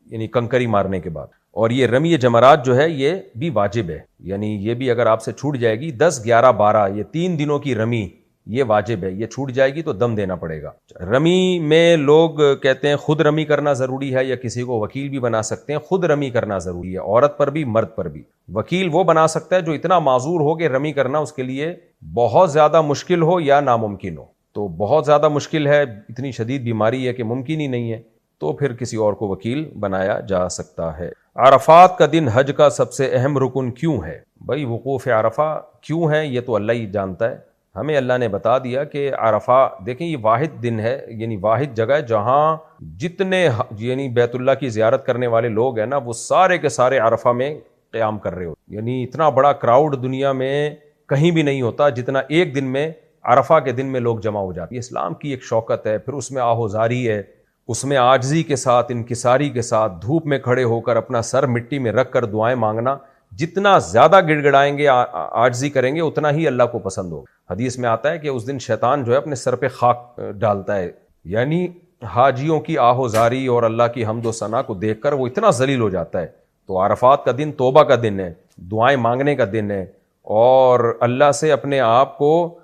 یعنی کنکری مارنے کے بعد. اور یہ رمی جمرات جو ہے یہ بھی واجب ہے, یعنی یہ بھی اگر آپ سے چھوٹ جائے گی 10 11 12 یہ 3 دنوں کی رمی یہ واجب ہے, یہ چھوٹ جائے گی تو دم دینا پڑے گا. رمی میں لوگ کہتے ہیں خود رمی کرنا ضروری ہے یا کسی کو وکیل بھی بنا سکتے ہیں. خود رمی کرنا ضروری ہے, عورت پر بھی مرد پر بھی. وکیل وہ بنا سکتا ہے جو اتنا معذور ہو کہ رمی کرنا اس کے لیے بہت زیادہ مشکل ہو یا ناممکن ہو. تو بہت زیادہ مشکل ہے, اتنی شدید بیماری ہے کہ ممکن ہی نہیں ہے, تو پھر کسی اور کو وکیل بنایا جا سکتا ہے. عرفات کا دن حج کا سب سے اہم رکن کیوں ہے؟ بھائی وقوف عرفہ کیوں ہے یہ تو اللہ ہی جانتا ہے. ہمیں اللہ نے بتا دیا کہ عرفہ دیکھیں یہ واحد دن ہے, یعنی واحد جگہ ہے جہاں جتنے یعنی بیت اللہ کی زیارت کرنے والے لوگ ہیں نا وہ سارے کے سارے عرفہ میں قیام کر رہے ہو. یعنی اتنا بڑا کراؤڈ دنیا میں کہیں بھی نہیں ہوتا جتنا ایک دن میں عرفہ کے دن میں لوگ جمع ہو جاتے ہیں. اسلام کی ایک شوکت ہے, پھر اس میں آہوزاری ہے, اس میں عاجزی کے ساتھ انکساری کے ساتھ دھوپ میں کھڑے ہو کر اپنا سر مٹی میں رکھ کر دعائیں مانگنا. جتنا زیادہ گڑ گڑائیں گے عاجزی کریں گے اتنا ہی اللہ کو پسند ہوگا. حدیث میں آتا ہے کہ اس دن شیطان جو ہے اپنے سر پہ خاک ڈالتا ہے, یعنی حاجیوں کی آہوزاری اور اللہ کی حمد و ثنا کو دیکھ کر وہ اتنا ذلیل ہو جاتا ہے. تو عرفات کا دن توبہ کا دن ہے, دعائیں مانگنے کا دن ہے, اور اللہ سے اپنے آپ کو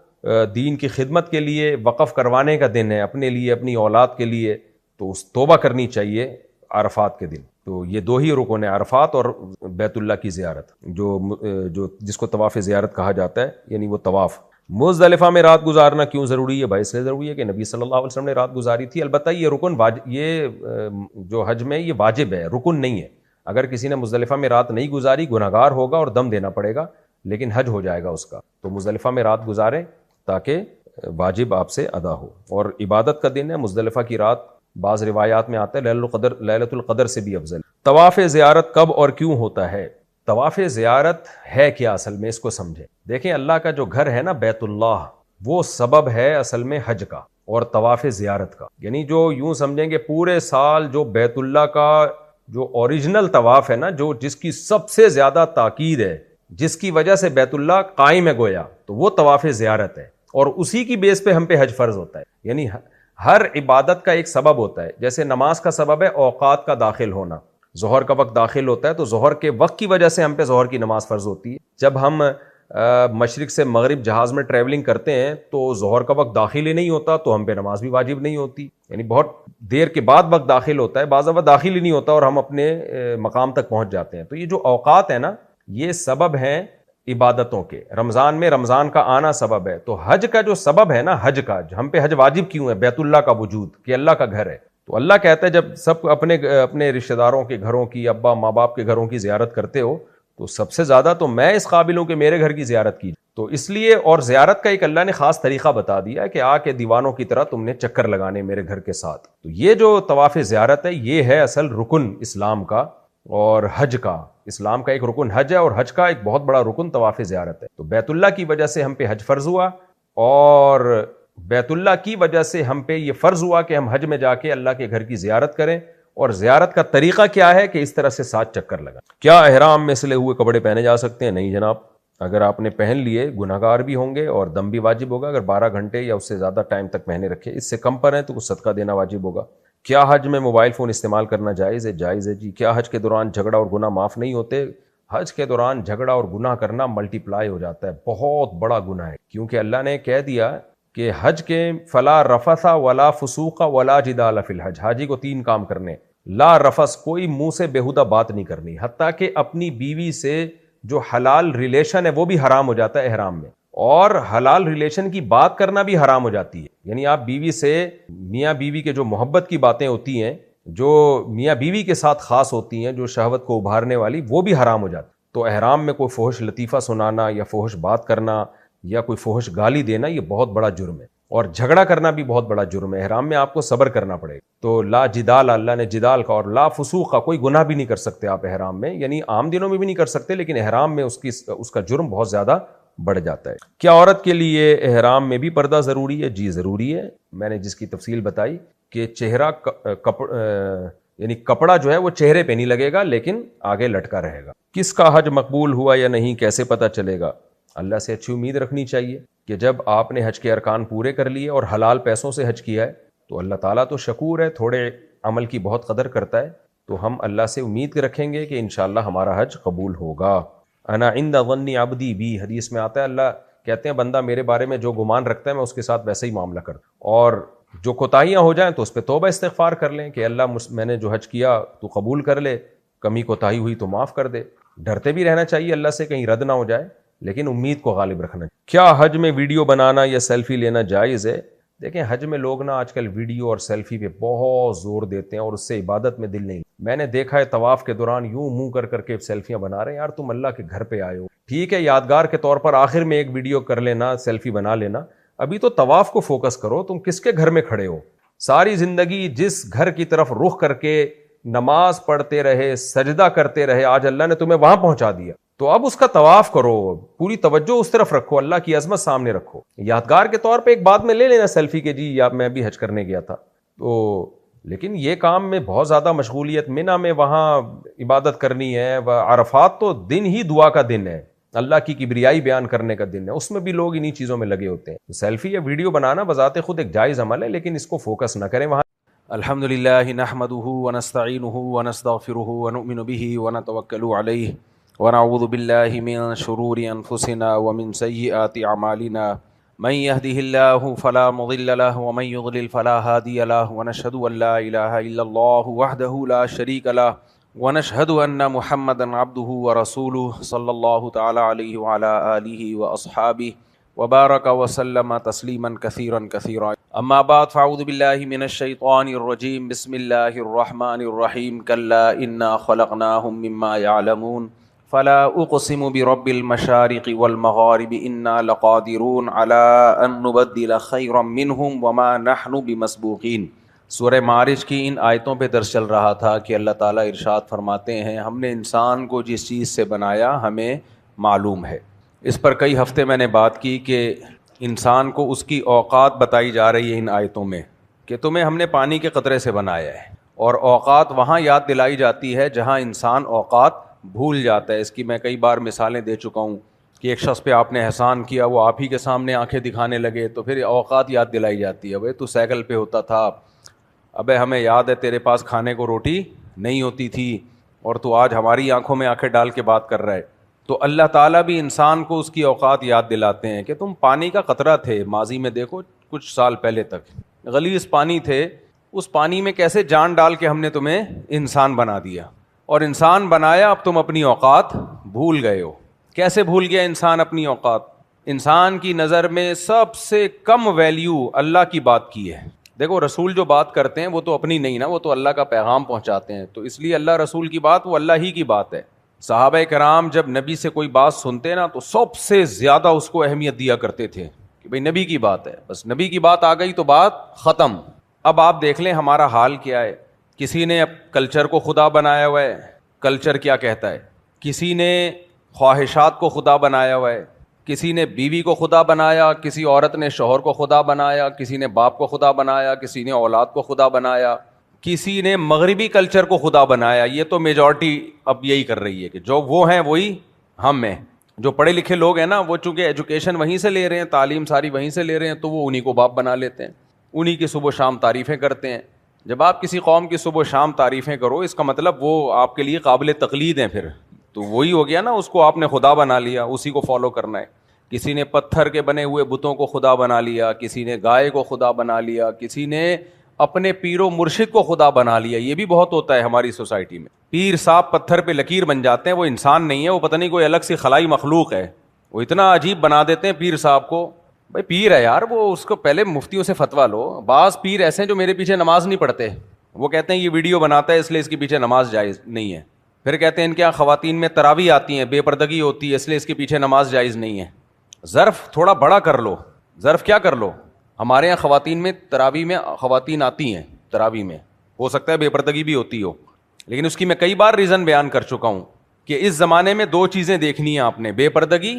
دین کی خدمت کے لیے وقف کروانے کا دن ہے, اپنے لیے اپنی اولاد کے لیے. تو اس توبہ کرنی چاہیے عرفات کے دن. تو یہ دو ہی رکن ہیں, عرفات اور بیت اللہ کی زیارت, جو جس کو طواف زیارت کہا جاتا ہے, یعنی وہ طواف. مزدلفہ میں رات گزارنا کیوں ضروری ہے؟ بھائی اس لیے ضروری ہے کہ نبی صلی اللہ علیہ وسلم نے رات گزاری تھی. البتہ یہ رکن یہ جو حج میں یہ واجب ہے, رکن نہیں ہے. اگر کسی نے مزدلفہ میں رات نہیں گزاری گناہگار ہوگا اور دم دینا پڑے گا, لیکن حج ہو جائے گا اس کا. تو مزدلفہ میں رات گزاریں تاکہ واجب آپ سے ادا ہو. اور عبادت کا دن ہے مزدلفہ کی رات, بعض روایات میں آتا ہے لیلۃ القدر سے بھی افضل. طواف زیارت کب اور کیوں ہوتا ہے؟ طواف زیارت ہے کیا اصل میں, اس کو سمجھیں. دیکھیں اللہ کا جو گھر ہے نا بیت اللہ, وہ سبب ہے اصل میں حج کا اور طواف زیارت کا. یعنی جو یوں سمجھیں کہ پورے سال جو بیت اللہ کا جو اوریجنل طواف ہے نا, جو جس کی سب سے زیادہ تاکید ہے, جس کی وجہ سے بیت اللہ قائم ہے گویا, تو وہ طواف زیارت ہے. اور اسی کی بیس پہ ہم پہ حج فرض ہوتا ہے. یعنی ہر عبادت کا ایک سبب ہوتا ہے. جیسے نماز کا سبب ہے اوقات کا داخل ہونا, ظہر کا وقت داخل ہوتا ہے تو ظہر کے وقت کی وجہ سے ہم پہ ظہر کی نماز فرض ہوتی ہے. جب ہم مشرق سے مغرب جہاز میں ٹریولنگ کرتے ہیں تو ظہر کا وقت داخل ہی نہیں ہوتا تو ہم پہ نماز بھی واجب نہیں ہوتی. یعنی بہت دیر کے بعد وقت داخل ہوتا ہے, بعض وقت داخل ہی نہیں ہوتا اور ہم اپنے مقام تک پہنچ جاتے ہیں. تو یہ جو اوقات ہیں نا یہ سبب ہیں عبادتوں کے. رمضان میں رمضان کا آنا سبب ہے. تو حج کا جو سبب ہے نا, حج کا ہم پہ حج واجب کیوں ہے؟ بیت اللہ کا وجود, کہ اللہ کا گھر ہے. تو اللہ کہتا ہے جب سب اپنے رشتہ داروں کے گھروں کی, ابا ماں باپ کے گھروں کی زیارت کرتے ہو تو سب سے زیادہ تو میں اس قابل ہوں کہ میرے گھر کی زیارت کی. تو اس لیے, اور زیارت کا ایک اللہ نے خاص طریقہ بتا دیا کہ آ کے دیوانوں کی طرح تم نے چکر لگانے میرے گھر کے ساتھ. تو یہ جو طواف زیارت ہے یہ ہے اصل رکن اسلام کا اور حج کا. اسلام کا ایک رکن حج ہے اور حج کا ایک بہت بڑا رکن طواف زیارت ہے. تو بیت اللہ کی وجہ سے ہم پہ حج فرض ہوا, اور بیت اللہ کی وجہ سے ہم پہ یہ فرض ہوا کہ ہم حج میں جا کے اللہ کے گھر کی زیارت کریں. اور زیارت کا طریقہ کیا ہے کہ اس طرح سے 7 چکر لگا. کیا احرام میں سلے ہوئے کپڑے پہنے جا سکتے ہیں؟ نہیں جناب, اگر آپ نے پہن لیے گناہگار بھی ہوں گے اور دم بھی واجب ہوگا. اگر 12 گھنٹے یا اس سے زیادہ ٹائم تک پہنے رکھے, اس سے کم پر ہیں تو کچھ صدقہ دینا واجب ہوگا. کیا حج میں موبائل فون استعمال کرنا جائز ہے؟ جائز ہے جی. کیا حج کے دوران جھگڑا اور گناہ معاف نہیں ہوتے؟ حج کے دوران جھگڑا اور گناہ کرنا ملٹی پلائی ہو جاتا ہے, بہت بڑا گناہ ہے. کیونکہ اللہ نے کہہ دیا کہ حج کے فلا رفث ولا فسوق ولا جدال فی الحج. حاجی کو 3 کام کرنے. لا رفث, کوئی منہ سے بیہودہ بات نہیں کرنی, حتیٰ کہ اپنی بیوی سے جو حلال ریلیشن ہے وہ بھی حرام ہو جاتا ہے احرام میں, اور حلال ریلیشن کی بات کرنا بھی حرام ہو جاتی ہے. یعنی آپ بیوی سے, میاں بیوی کے جو محبت کی باتیں ہوتی ہیں, جو میاں بیوی کے ساتھ خاص ہوتی ہیں, جو شہوت کو ابھارنے والی, وہ بھی حرام ہو جاتی. تو احرام میں کوئی فحش لطیفہ سنانا یا فحش بات کرنا یا کوئی فحش گالی دینا یہ بہت بڑا جرم ہے, اور جھگڑا کرنا بھی بہت بڑا جرم ہے. احرام میں آپ کو صبر کرنا پڑے گا. تو لا جدال, اللہ نے جدال کا, اور لا فسوق کا, کوئی گناہ بھی نہیں کر سکتے آپ احرام میں. یعنی عام دنوں میں بھی نہیں کر سکتے, لیکن احرام میں اس کا جرم بہت زیادہ بڑھ جاتا ہے. کیا عورت کے لیے احرام میں بھی پردہ ضروری ہے؟ جی ضروری ہے. میں نے جس کی تفصیل بتائی کہ چہرہ یعنی کپڑا جو ہے وہ چہرے پہ نہیں لگے گا لیکن آگے لٹکا رہے گا. کس کا حج مقبول ہوا یا نہیں کیسے پتہ چلے گا؟ اللہ سے اچھی امید رکھنی چاہیے کہ جب آپ نے حج کے ارکان پورے کر لیے اور حلال پیسوں سے حج کیا ہے تو اللہ تعالیٰ تو شکور ہے، تھوڑے عمل کی بہت قدر کرتا ہے، تو ہم اللہ سے امید رکھیں گے کہ انشاءاللہ ہمارا حج قبول ہوگا. انا عند ظن عبدی بی، حدیث میں آتا ہے اللہ کہتے ہیں بندہ میرے بارے میں جو گمان رکھتا ہے میں اس کے ساتھ ویسے ہی معاملہ کرتا ہوں، اور جو کوتاہیاں ہو جائیں تو اس پہ توبہ استغفار کر لیں کہ اللہ میں نے جو حج کیا تو قبول کر لے، کمی کوتاہی ہوئی تو معاف کر دے. ڈرتے بھی رہنا چاہیے اللہ سے کہیں رد نہ ہو جائے، لیکن امید کو غالب رکھنا چاہیے. کیا حج میں ویڈیو بنانا یا سیلفی لینا جائز ہے؟ دیکھیں حج میں لوگ نا آج کل ویڈیو اور سیلفی پہ بہت زور دیتے ہیں اور اس سے عبادت میں دل نہیں. میں نے دیکھا ہے طواف کے دوران یوں منہ کر کے سیلفیاں بنا رہے ہیں. یار تم اللہ کے گھر پہ آئے ہو، ٹھیک ہے یادگار کے طور پر آخر میں ایک ویڈیو کر لینا، سیلفی بنا لینا، ابھی تو طواف کو فوکس کرو. تم کس کے گھر میں کھڑے ہو؟ ساری زندگی جس گھر کی طرف رخ کر کے نماز پڑھتے رہے، سجدہ کرتے رہے، آج اللہ نے تمہیں وہاں پہنچا دیا، تو اب اس کا طواف کرو، پوری توجہ اس طرف رکھو، اللہ کی عظمت سامنے رکھو. یادگار کے طور پہ ایک بعد میں لے لینا سیلفی کے، جی یا میں بھی حج کرنے گیا تھا تو، لیکن یہ کام میں بہت زیادہ مشغولیت، منی میں وہاں عبادت کرنی ہے، عرفات تو دن ہی دعا کا دن ہے، اللہ کی کبریائی بیان کرنے کا دن ہے، اس میں بھی لوگ انہی چیزوں میں لگے ہوتے ہیں. سیلفی یا ویڈیو بنانا بذات خود ایک جائز عمل ہے، لیکن اس کو فوکس نہ کریں وہاں. الحمدللہ نحمدہ ونستعینہ ونستغفرہ ونؤمن بہ ونتوکل علیہ ونعوذ باللہ من شرور انفسنا ومن سیئات اعمالنا من يهده الله فلا مضل له ومن يضلل فلا هادي له ونشهد ان لا اله الا الله وحده لا شريك له ونشهد ان محمدا عبده ورسوله صلى الله تعالى عليه وعلى اله واصحابه وبارك وسلم تسلیما كثيرا كثيرا. اما بعد فاعوذ باللہ من الشیطان الرجیم، بسم اللہ الرحمن الرحیم. کلا انا خلقناهم مما يعلمون فلا اقسم برب المشارق والمغارب انا لقادرون على ان نبدل خيرا منهم وما نحن بمسبوقین. سورہ معارج کی ان آیتوں پہ درس چل رہا تھا کہ اللہ تعالیٰ ارشاد فرماتے ہیں ہم نے انسان کو جس چیز سے بنایا ہمیں معلوم ہے. اس پر کئی ہفتے میں نے بات کی کہ انسان کو اس کی اوقات بتائی جا رہی ہے ان آیتوں میں کہ تمہیں ہم نے پانی کے قطرے سے بنایا ہے، اور اوقات وہاں یاد دلائی جاتی ہے جہاں انسان اوقات بھول جاتا ہے. اس کی میں کئی بار مثالیں دے چکا ہوں کہ ایک شخص پہ آپ نے احسان کیا، وہ آپ ہی کے سامنے آنکھیں دکھانے لگے تو پھر اوقات یاد دلائی جاتی ہے. بھائی تو سائیکل پہ ہوتا تھا، ابے ہمیں یاد ہے تیرے پاس کھانے کو روٹی نہیں ہوتی تھی اور تو آج ہماری آنکھوں میں آنکھیں ڈال کے بات کر رہا ہے. تو اللہ تعالیٰ بھی انسان کو اس کی اوقات یاد دلاتے ہیں کہ تم پانی کا قطرہ تھے. ماضی میں دیکھو کچھ سال پہلے تک غلیظ پانی تھے، اس پانی میں کیسے جان ڈال کے ہم نے تمہیں انسان بنا دیا، اور انسان بنایا اب تم اپنی اوقات بھول گئے ہو. کیسے بھول گیا انسان اپنی اوقات؟ انسان کی نظر میں سب سے کم ویلیو اللہ کی بات کی ہے. دیکھو رسول جو بات کرتے ہیں وہ تو اپنی نہیں نا، وہ تو اللہ کا پیغام پہنچاتے ہیں، تو اس لیے اللہ رسول کی بات وہ اللہ ہی کی بات ہے. صحابہ کرام جب نبی سے کوئی بات سنتے نا تو سب سے زیادہ اس کو اہمیت دیا کرتے تھے کہ بھئی نبی کی بات ہے، بس نبی کی بات آ گئی تو بات ختم. اب آپ دیکھ لیں ہمارا حال کیا ہے. کسی نے اب کلچر کو خدا بنایا ہوا ہے، کلچر کیا کہتا ہے. کسی نے خواہشات کو خدا بنایا ہوا ہے، کسی نے بیوی کو خدا بنایا، کسی عورت نے شوہر کو خدا بنایا، کسی نے باپ کو خدا بنایا، کسی نے اولاد کو خدا بنایا، کسی نے مغربی کلچر کو خدا بنایا. یہ تو میجورٹی اب یہی کر رہی ہے کہ جو وہ ہیں وہی ہم ہیں. جو پڑھے لکھے لوگ ہیں نا وہ چونکہ ایجوکیشن وہیں سے لے رہے ہیں، تعلیم ساری وہیں سے لے رہے ہیں، تو وہ انہی کو باپ بنا لیتے ہیں، انہی کی صبح و شام تعریفیں کرتے ہیں. جب آپ کسی قوم کی صبح و شام تعریفیں کرو اس کا مطلب وہ آپ کے لیے قابل تقلید ہیں، پھر تو وہی ہو گیا نا، اس کو آپ نے خدا بنا لیا، اسی کو فالو کرنا ہے. کسی نے پتھر کے بنے ہوئے بتوں کو خدا بنا لیا، کسی نے گائے کو خدا بنا لیا، کسی نے اپنے پیر و مرشد کو خدا بنا لیا. یہ بھی بہت ہوتا ہے ہماری سوسائٹی میں. پیر صاحب پتھر پہ لکیر بن جاتے ہیں، وہ انسان نہیں ہے، وہ پتہ نہیں کوئی الگ سی خلائی مخلوق ہے. وہ اتنا عجیب بنا دیتے ہیں پیر صاحب کو. بھائی پیر ہے یار، وہ اس کو پہلے مفتیوں سے فتویٰ لو. بعض پیر ایسے ہیں جو میرے پیچھے نماز نہیں پڑھتے، وہ کہتے ہیں یہ ویڈیو بناتا ہے اس لیے اس کے پیچھے نماز جائز نہیں ہے. پھر کہتے ہیں ان کے یہاں خواتین میں تراویح آتی ہیں، بے پردگی ہوتی ہے، اس لیے اس کے پیچھے نماز جائز نہیں ہے. ظرف تھوڑا بڑا کر لو. ظرف کیا کر لو؟ ہمارے یہاں خواتین میں تراویح میں خواتین آتی ہیں، تراویح میں ہو سکتا ہے بے پردگی بھی ہوتی ہو، لیکن اس کی میں کئی بار ریزن بیان کر چکا ہوں کہ اس زمانے میں دو چیزیں دیکھنی ہیں آپ نے. بے پردگی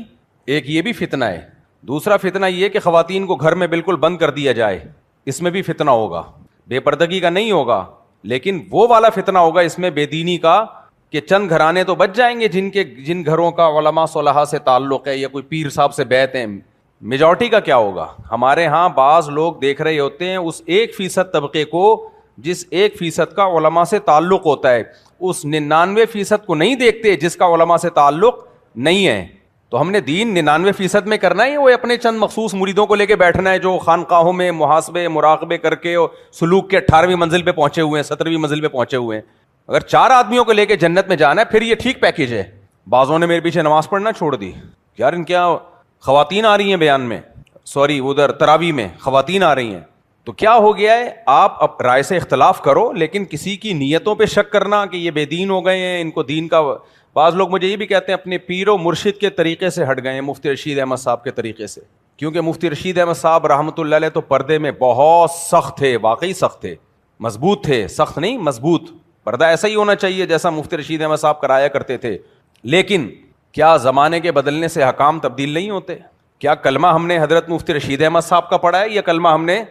ایک، یہ بھی فتنہ ہے. دوسرا فتنہ یہ کہ خواتین کو گھر میں بالکل بند کر دیا جائے، اس میں بھی فتنہ ہوگا. بے پردگی کا نہیں ہوگا، لیکن وہ والا فتنہ ہوگا اس میں بے دینی کا کہ چند گھرانے تو بچ جائیں گے جن گھروں کا علماء صلحاء سے تعلق ہے یا کوئی پیر صاحب سے بیعت ہیں. میجورٹی کا کیا ہوگا؟ ہمارے ہاں بعض لوگ دیکھ رہے ہوتے ہیں اس 1% طبقے کو جس 1% کا علماء سے تعلق ہوتا ہے, اس 99% کو نہیں دیکھتے جس کا علماء سے تعلق نہیں ہے. تو ہم نے دین 99% میں کرنا ہے, وہ اپنے چند مخصوص مریدوں کو لے کے بیٹھنا ہے جو خانقاہوں میں محاسبے مراقبے کر کے سلوک کے 18ویں منزل پہ پہنچے ہوئے ہیں, 17ویں منزل پہ پہنچے ہوئے ہیں. اگر 4 آدمیوں کو لے کے جنت میں جانا ہے پھر یہ ٹھیک پیکیج ہے. بعضوں نے میرے پیچھے نماز پڑھنا چھوڑ دی, یار ان کیا خواتین آ رہی ہیں بیان میں, سوری ادھر تراویح میں خواتین آ رہی ہیں, تو کیا ہو گیا ہے؟ آپ رائے سے اختلاف کرو لیکن کسی کی نیتوں پہ شک کرنا کہ یہ بے دین ہو گئے ہیں, ان کو دین کا. بعض لوگ مجھے یہ بھی کہتے ہیں اپنے پیر و مرشد کے طریقے سے ہٹ گئے ہیں, مفتی رشید احمد صاحب کے طریقے سے, کیونکہ مفتی رشید احمد صاحب رحمۃ اللہ علیہ تو پردے میں بہت سخت تھے, واقعی سخت تھے, مضبوط تھے, سخت نہیں مضبوط. پردہ ایسا ہی ہونا چاہیے جیسا مفتی رشید احمد صاحب کرایا کرتے تھے. لیکن کیا زمانے کے بدلنے سے حکام تبدیل نہیں ہوتے؟ کیا کلمہ ہم نے حضرت مفتی رشید احمد صاحب کا پڑھا ہے یا کلمہ ہم نے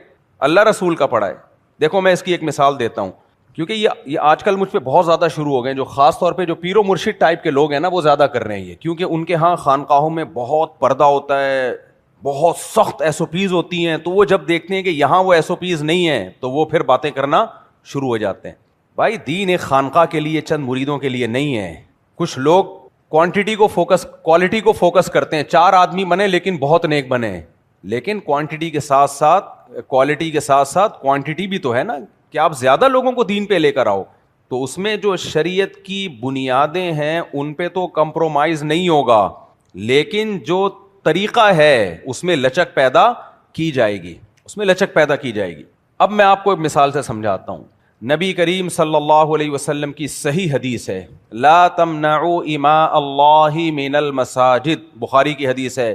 اللہ رسول کا پڑھا ہے؟ دیکھو میں اس کی ایک مثال دیتا ہوں, کیونکہ یہ آج کل مجھ پہ بہت زیادہ شروع ہو گئے ہیں, جو خاص طور پہ جو پیر و مرشد ٹائپ کے لوگ ہیں نا وہ زیادہ کر رہے ہیں یہ, کیونکہ ان کے ہاں خانقاہوں میں بہت پردہ ہوتا ہے, بہت سخت SOPs ہوتی ہیں, تو وہ جب دیکھتے ہیں کہ یہاں وہ SOPs نہیں ہیں تو وہ پھر باتیں کرنا شروع ہو جاتے ہیں. بھائی دین ایک خانقاہ کے لیے چند مریدوں کے لیے نہیں ہے. کچھ لوگ کوانٹٹی کو فوکس, کوالٹی کو فوکس کرتے ہیں, 4 آدمی بنے لیکن بہت نیک بنے, لیکن کوانٹٹی کے ساتھ ساتھ کوالٹی کے ساتھ ساتھ کوانٹٹی بھی تو ہے نا, کہ آپ زیادہ لوگوں کو دین پہ لے کر آؤ. تو اس میں جو شریعت کی بنیادیں ہیں ان پہ تو کمپرومائز نہیں ہوگا, لیکن جو طریقہ ہے اس میں لچک پیدا کی جائے گی, اس میں لچک پیدا کی جائے گی. اب میں آپ کو ایک مثال سے سمجھاتا ہوں. نبی کریم صلی اللہ علیہ وسلم کی صحیح حدیث ہے, لا تمنعوا اماء اللہ من المساجد, بخاری کی حدیث ہے,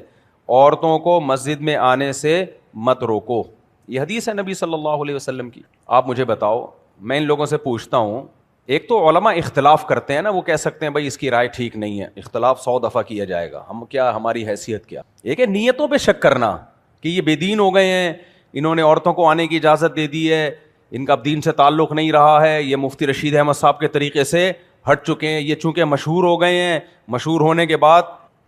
عورتوں کو مسجد میں آنے سے مت روکو. یہ حدیث ہے نبی صلی اللہ علیہ وسلم کی. آپ مجھے بتاؤ, میں ان لوگوں سے پوچھتا ہوں, ایک تو علماء اختلاف کرتے ہیں نا, وہ کہہ سکتے ہیں بھائی اس کی رائے ٹھیک نہیں ہے, اختلاف 100 دفعہ کیا جائے گا, ہم کیا, ہماری حیثیت کیا. ایک ہے نیتوں پہ شک کرنا کہ یہ بے دین ہو گئے ہیں, انہوں نے عورتوں کو آنے کی اجازت دے دی ہے, ان کا اب دین سے تعلق نہیں رہا ہے, یہ مفتی رشید احمد صاحب کے طریقے سے ہٹ چکے ہیں, یہ چونکہ مشہور ہو گئے ہیں, مشہور ہونے کے بعد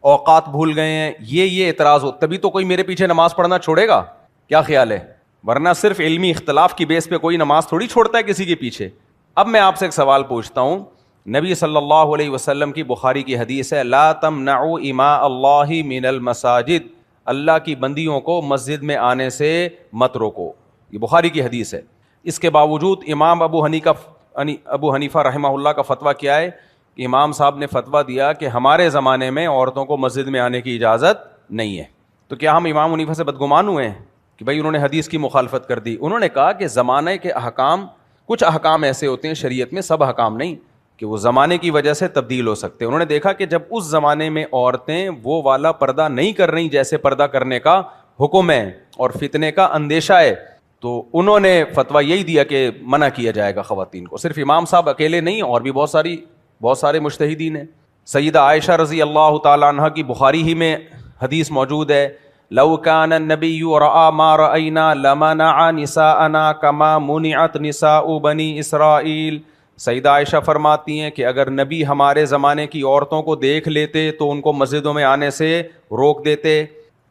اوقات بھول گئے ہیں, یہ اعتراض ہو, تبھی تو کوئی میرے پیچھے نماز پڑھنا چھوڑے گا. کیا خیال ہے؟ ورنہ صرف علمی اختلاف کی بیس پہ کوئی نماز تھوڑی چھوڑتا ہے کسی کے پیچھے. اب میں آپ سے ایک سوال پوچھتا ہوں, نبی صلی اللہ علیہ وسلم کی بخاری کی حدیث ہے, لا تمنعوا اماء اللہ من المساجد, اللہ کی بندیوں کو مسجد میں آنے سے مت روکو. یہ بخاری کی حدیث ہے. اس کے باوجود امام ابو حنیفہ رحمہ اللہ کا فتویٰ کیا ہے کہ امام صاحب نے فتویٰ دیا کہ ہمارے زمانے میں عورتوں کو مسجد میں آنے کی اجازت نہیں ہے. تو کیا ہم امام حنیفہ سے بدگمان ہوئے ہیں کہ بھائی انہوں نے حدیث کی مخالفت کر دی؟ انہوں نے کہا کہ زمانے کے احکام, کچھ احکام ایسے ہوتے ہیں شریعت میں, سب احکام نہیں, کہ وہ زمانے کی وجہ سے تبدیل ہو سکتے. انہوں نے دیکھا کہ جب اس زمانے میں عورتیں وہ والا پردہ نہیں کر رہی جیسے پردہ کرنے کا حکم ہے اور فتنے کا اندیشہ ہے, تو انہوں نے فتویٰ یہی دیا کہ منع کیا جائے گا خواتین کو. صرف امام صاحب اکیلے نہیں, اور بھی بہت سارے مجتہدین ہیں. سیدہ عائشہ رضی اللہ تعالیٰ عنہ کی بخاری ہی میں حدیث موجود ہے, لو کان النبی رأى ما رأینا لمنع نساءنا کما منعت نساء بنی اسرائیل. سیدہ عائشہ فرماتی ہیں کہ اگر نبی ہمارے زمانے کی عورتوں کو دیکھ لیتے تو ان کو مسجدوں میں آنے سے روک دیتے.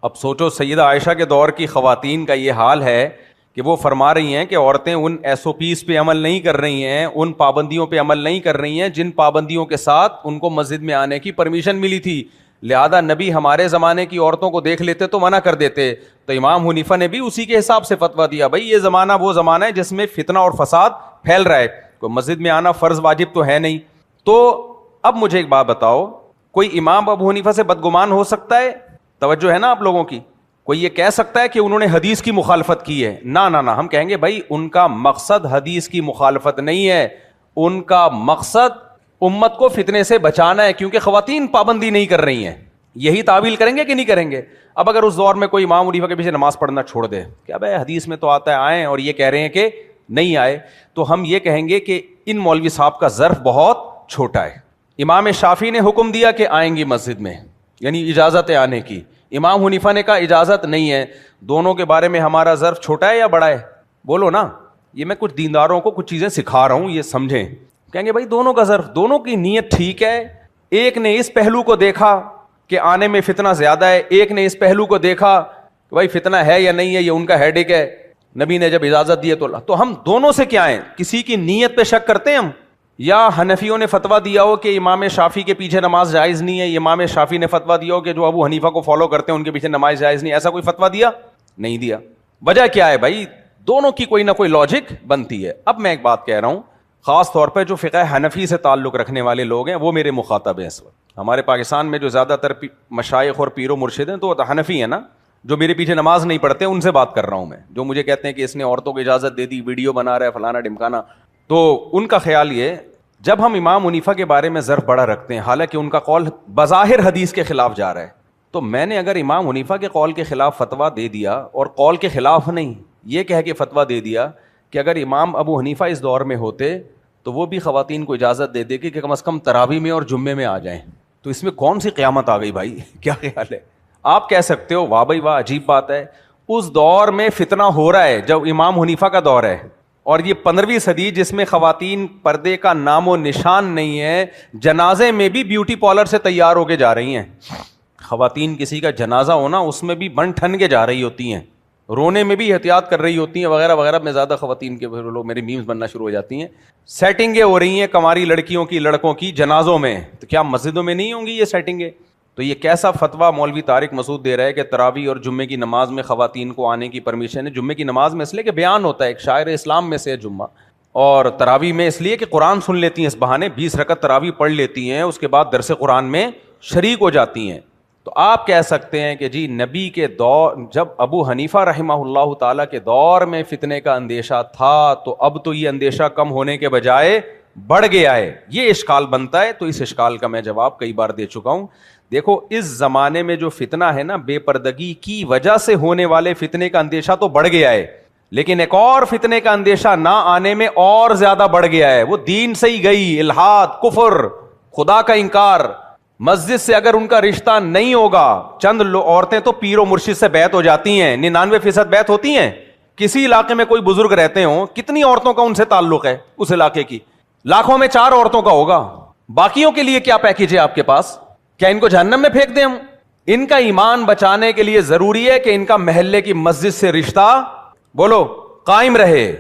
اب سوچو سیدہ عائشہ کے دور کی خواتین کا یہ حال ہے کہ وہ فرما رہی ہیں کہ عورتیں ان SOPs پہ عمل نہیں کر رہی ہیں, ان پابندیوں پہ عمل نہیں کر رہی ہیں جن پابندیوں کے ساتھ ان کو مسجد میں آنے کی پرمیشن ملی تھی. لہذا نبی ہمارے زمانے کی عورتوں کو دیکھ لیتے تو منع کر دیتے. تو امام حنیفہ نے بھی اسی کے حساب سے فتویٰ دیا, بھائی یہ زمانہ وہ زمانہ ہے جس میں فتنہ اور فساد پھیل رہا ہے, کوئی مسجد میں آنا فرض واجب تو ہے نہیں. تو اب مجھے ایک بات بتاؤ, کوئی امام ابو حنیفہ سے بدگمان ہو سکتا ہے؟ توجہ ہے نا آپ لوگوں کی. کوئی یہ کہہ سکتا ہے کہ انہوں نے حدیث کی مخالفت کی ہے؟ نہ, ہم کہیں گے بھائی ان کا مقصد حدیث کی مخالفت نہیں ہے, ان کا مقصد امت کو فتنے سے بچانا ہے, کیونکہ خواتین پابندی نہیں کر رہی ہیں. یہی تعویل کریں گے کہ نہیں کریں گے؟ اب اگر اس دور میں کوئی امام حنیفہ کے پیچھے نماز پڑھنا چھوڑ دے, کیا بھائی حدیث میں تو آتا ہے آئیں, اور یہ کہہ رہے ہیں کہ نہیں آئے, تو ہم یہ کہیں گے کہ ان مولوی صاحب کا ظرف بہت چھوٹا ہے. امام شافعی نے حکم دیا کہ آئیں گی مسجد میں, یعنی اجازت ہے آنے کی. امام حنیفہ نے کہا اجازت نہیں ہے. دونوں کے بارے میں ہمارا ظرف چھوٹا ہے یا بڑا ہے؟ بولو نا, یہ میں کچھ دینداروں کو کچھ چیزیں سکھا رہا ہوں, یہ سمجھیں. کہیں گے بھائی دونوں کا ظرف, دونوں کی نیت ٹھیک ہے. ایک نے اس پہلو کو دیکھا کہ آنے میں فتنہ زیادہ ہے, ایک نے اس پہلو کو دیکھا کہ بھائی فتنہ ہے یا نہیں ہے, یہ ان کا ہیڈیک ہے, نبی نے جب اجازت دی تو ہم دونوں سے کیا ہیں, کسی کی نیت پہ شک کرتے ہیں ہم. یا حنفیوں نے فتویٰ دیا ہو کہ امام شافعی کے پیچھے نماز جائز نہیں ہے, امام شافعی نے فتویٰ دیا ہو کہ جو ابو حنیفہ کو فالو کرتے ہیں ان کے پیچھے نماز جائز نہیں, ایسا کوئی فتویٰ دیا نہیں دیا. وجہ کیا ہے بھائی, دونوں کی کوئی نہ کوئی لاجک بنتی ہے. اب میں ایک بات کہہ رہا ہوں, خاص طور پہ جو فقہ حنفی سے تعلق رکھنے والے لوگ ہیں وہ میرے مخاطب ہیں اس وقت. ہمارے پاکستان میں جو زیادہ تر مشائخ اور پیر و مرشد ہیں تو حنفی ہیں نا, جو میرے پیچھے نماز نہیں پڑھتے ان سے بات کر رہا ہوں میں, جو مجھے کہتے ہیں کہ اس نے عورتوں کو اجازت دے دی, ویڈیو بنا رہا ہے, فلانا ڈمکانا. تو ان کا خیال یہ, جب ہم امام حنیفہ کے بارے میں ظرف بڑا رکھتے ہیں, حالانکہ ان کا قول بظاہر حدیث کے خلاف جا رہا ہے, تو میں نے اگر امام حنیفہ کے قول کے خلاف فتویٰ دے دیا, اور قول کے خلاف نہیں, یہ کہہ کے فتویٰ دے دیا کہ اگر امام ابو حنیفہ اس دور میں ہوتے تو وہ بھی خواتین کو اجازت دے دے کہ کم از کم تراویح میں اور جمعے میں آ جائیں, تو اس میں کون سی قیامت آ گئی بھائی؟ کیا خیال ہے؟ آپ کہہ سکتے ہو واہ بھائی واہ, عجیب بات ہے. اس دور میں فتنہ ہو رہا ہے جب امام حنیفہ کا دور ہے, اور یہ 15ویں صدی جس میں خواتین پردے کا نام و نشان نہیں ہے, جنازے میں بھی بیوٹی پارلر سے تیار ہو کے جا رہی ہیں. خواتین کسی کا جنازہ ہونا اس میں بھی بن ٹھن کے جا رہی ہوتی ہیں, رونے میں بھی احتیاط کر رہی ہوتی ہیں وغیرہ وغیرہ. میں زیادہ خواتین کے لوگ میری میمز بننا شروع ہو جاتی ہیں. سیٹنگیں ہو رہی ہیں کماری لڑکیوں کی, لڑکوں کی جنازوں میں, تو کیا مسجدوں میں نہیں ہوں گی یہ سیٹنگیں؟ تو یہ کیسا فتویٰ مولوی طارق مسعود دے رہا ہے کہ تراویح اور جمعے کی نماز میں خواتین کو آنے کی پرمیشن ہے. جمعے کی نماز میں اس لیے کہ بیان ہوتا ہے, ایک شاعر اسلام میں سے ہے جمعہ, اور تراویح میں اس لیے کہ قرآن سن لیتی ہیں, اس بہانے 20 رکعت تراویح پڑھ لیتی ہیں, اس کے بعد درس قرآن میں شریک ہو جاتی ہیں. تو آپ کہہ سکتے ہیں کہ جی نبی کے دور, جب ابو حنیفہ رحمہ اللہ تعالیٰ کے دور میں فتنے کا اندیشہ تھا, تو اب تو یہ اندیشہ کم ہونے کے بجائے بڑھ گیا ہے. یہ اشکال بنتا ہے, تو اس اشکال کا میں جواب کئی بار دے چکا ہوں. دیکھو اس زمانے میں جو فتنہ ہے نا, بے پردگی کی وجہ سے ہونے والے فتنے کا اندیشہ تو بڑھ گیا ہے, لیکن ایک اور فتنے کا اندیشہ نہ آنے میں اور زیادہ بڑھ گیا ہے. وہ دین سے ہی گئی, الحاد, کفر, خدا کا انکار. مسجد سے اگر ان کا رشتہ نہیں ہوگا, چند عورتیں تو پیر و مرشد سے بیعت ہو جاتی ہیں, 99% بیعت ہوتی ہیں. کسی علاقے میں کوئی بزرگ رہتے ہوں, کتنی عورتوں کا ان سے تعلق ہے اس علاقے کی؟ لاکھوں میں 4 عورتوں کا ہوگا. باقیوں کے لیے کیا پیکیج ہے آپ کے پاس؟ کیا ان کو جہنم میں پھینک دیں ہم؟ ان کا ایمان بچانے کے لیے ضروری ہے کہ ان کا محلے کی مسجد سے رشتہ بولو قائم رہے.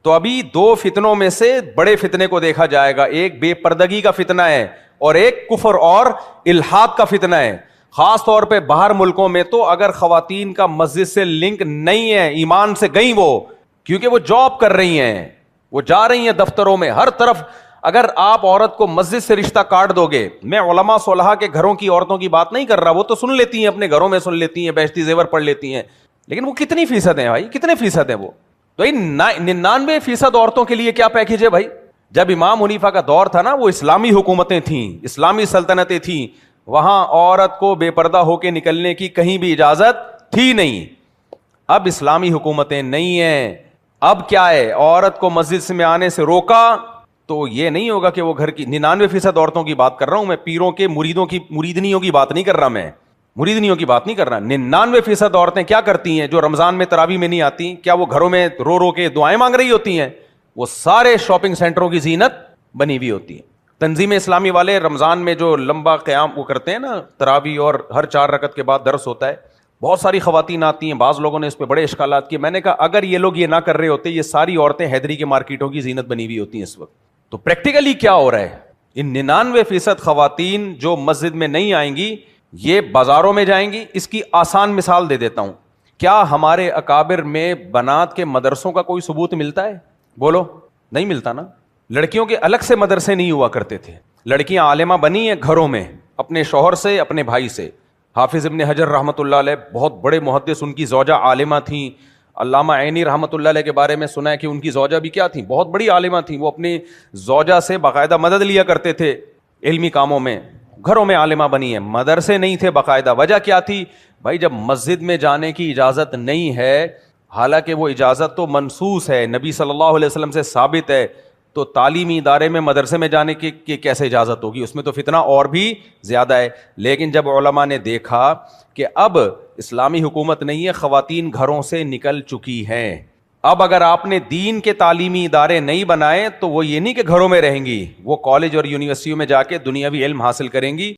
تو ابھی 2 فتنوں میں سے بڑے فتنے کو دیکھا جائے گا, ایک بے پردگی کا فتنہ ہے اور ایک کفر اور الحاد کا فتنہ ہے. خاص طور پہ باہر ملکوں میں تو اگر خواتین کا مسجد سے لنک نہیں ہے, ایمان سے گئیں وہ, کیونکہ وہ جاب کر رہی ہیں, وہ جا رہی ہیں دفتروں میں, ہر طرف. اگر آپ عورت کو مسجد سے رشتہ کاٹ دو گے, میں علماء صلحاء کے گھروں کی عورتوں کی بات نہیں کر رہا, وہ تو سن لیتی ہیں, اپنے گھروں میں سن لیتی ہیں, بیشتی زیور پڑھ لیتی ہیں, لیکن وہ کتنی فیصد ہیں بھائی, کتنے فیصد ہیں وہ؟ تو 99% عورتوں کے لیے کیا پیکیج ہے بھائی؟ جب امام حنیفہ کا دور تھا نا, وہ اسلامی حکومتیں تھیں, اسلامی سلطنتیں تھیں, وہاں عورت کو بے پردہ ہو کے نکلنے کی کہیں بھی اجازت تھی نہیں. اب اسلامی حکومتیں نہیں ہیں, اب کیا ہے, عورت کو مسجد میں آنے سے روکا تو یہ نہیں ہوگا کہ وہ گھر کی 99% عورتوں کی بات کر رہا ہوں میں, پیروں کے مریدوں کی مریدنیوں کی بات نہیں کر رہا, میں مریدنیوں کی بات نہیں کر رہا. 99% عورتیں کیا کرتی ہیں جو رمضان میں تراویح میں نہیں آتی؟ کیا وہ گھروں میں رو رو کے دعائیں مانگ رہی ہوتی ہیں؟ وہ سارے شاپنگ سینٹروں کی زینت بنی ہوئی ہوتی ہے. تنظیم اسلامی والے رمضان میں جو لمبا قیام وہ کرتے ہیں نا تراویح, اور ہر 4 رکعت کے بعد درس ہوتا ہے, بہت ساری خواتین آتی ہیں. بعض لوگوں نے اس پہ بڑے اشکالات کیے. میں نے کہا اگر یہ لوگ یہ نہ کر رہے ہوتے, یہ ساری عورتیں حیدری کے مارکیٹوں کی زینت بنی ہوئی ہوتی ہیں اس وقت. تو پریکٹیکلی کیا ہو رہا ہے, ان 99% خواتین جو مسجد میں نہیں آئیں گی, یہ بازاروں میں جائیں گی. اس کی آسان مثال دے دیتا ہوں. کیا ہمارے اکابر میں بنات کے مدرسوں کا کوئی ثبوت ملتا ہے؟ بولو, نہیں ملتا نا. لڑکیوں کے الگ سے مدرسے نہیں ہوا کرتے تھے. لڑکیاں عالمہ بنی ہیں گھروں میں, اپنے شوہر سے, اپنے بھائی سے. حافظ ابن حجر رحمۃ اللہ علیہ بہت بڑے محدث, ان کی زوجہ عالمہ تھیں. علامہ عینی رحمۃ اللہ علیہ کے بارے میں سنا ہے کہ ان کی زوجہ بھی کیا تھیں, بہت بڑی عالمہ تھیں. وہ اپنی زوجہ سے باقاعدہ مدد لیا کرتے تھے علمی کاموں میں. گھروں میں عالمہ بنی ہے, مدرسے نہیں تھے باقاعدہ. وجہ کیا تھی بھائی؟ جب مسجد میں جانے کی اجازت نہیں ہے, حالانکہ وہ اجازت تو منصوص ہے, نبی صلی اللہ علیہ وسلم سے ثابت ہے, تو تعلیمی ادارے میں مدرسے میں جانے کی کیسے اجازت ہوگی؟ اس میں تو فتنہ اور بھی زیادہ ہے. لیکن جب علماء نے دیکھا کہ اب اسلامی حکومت نہیں ہے, خواتین گھروں سے نکل چکی ہیں, اب اگر آپ نے دین کے تعلیمی ادارے نہیں بنائے تو وہ یہ نہیں کہ گھروں میں رہیں گی، وہ کالج اور یونیورسٹیوں میں جا کے دنیاوی علم حاصل کریں گی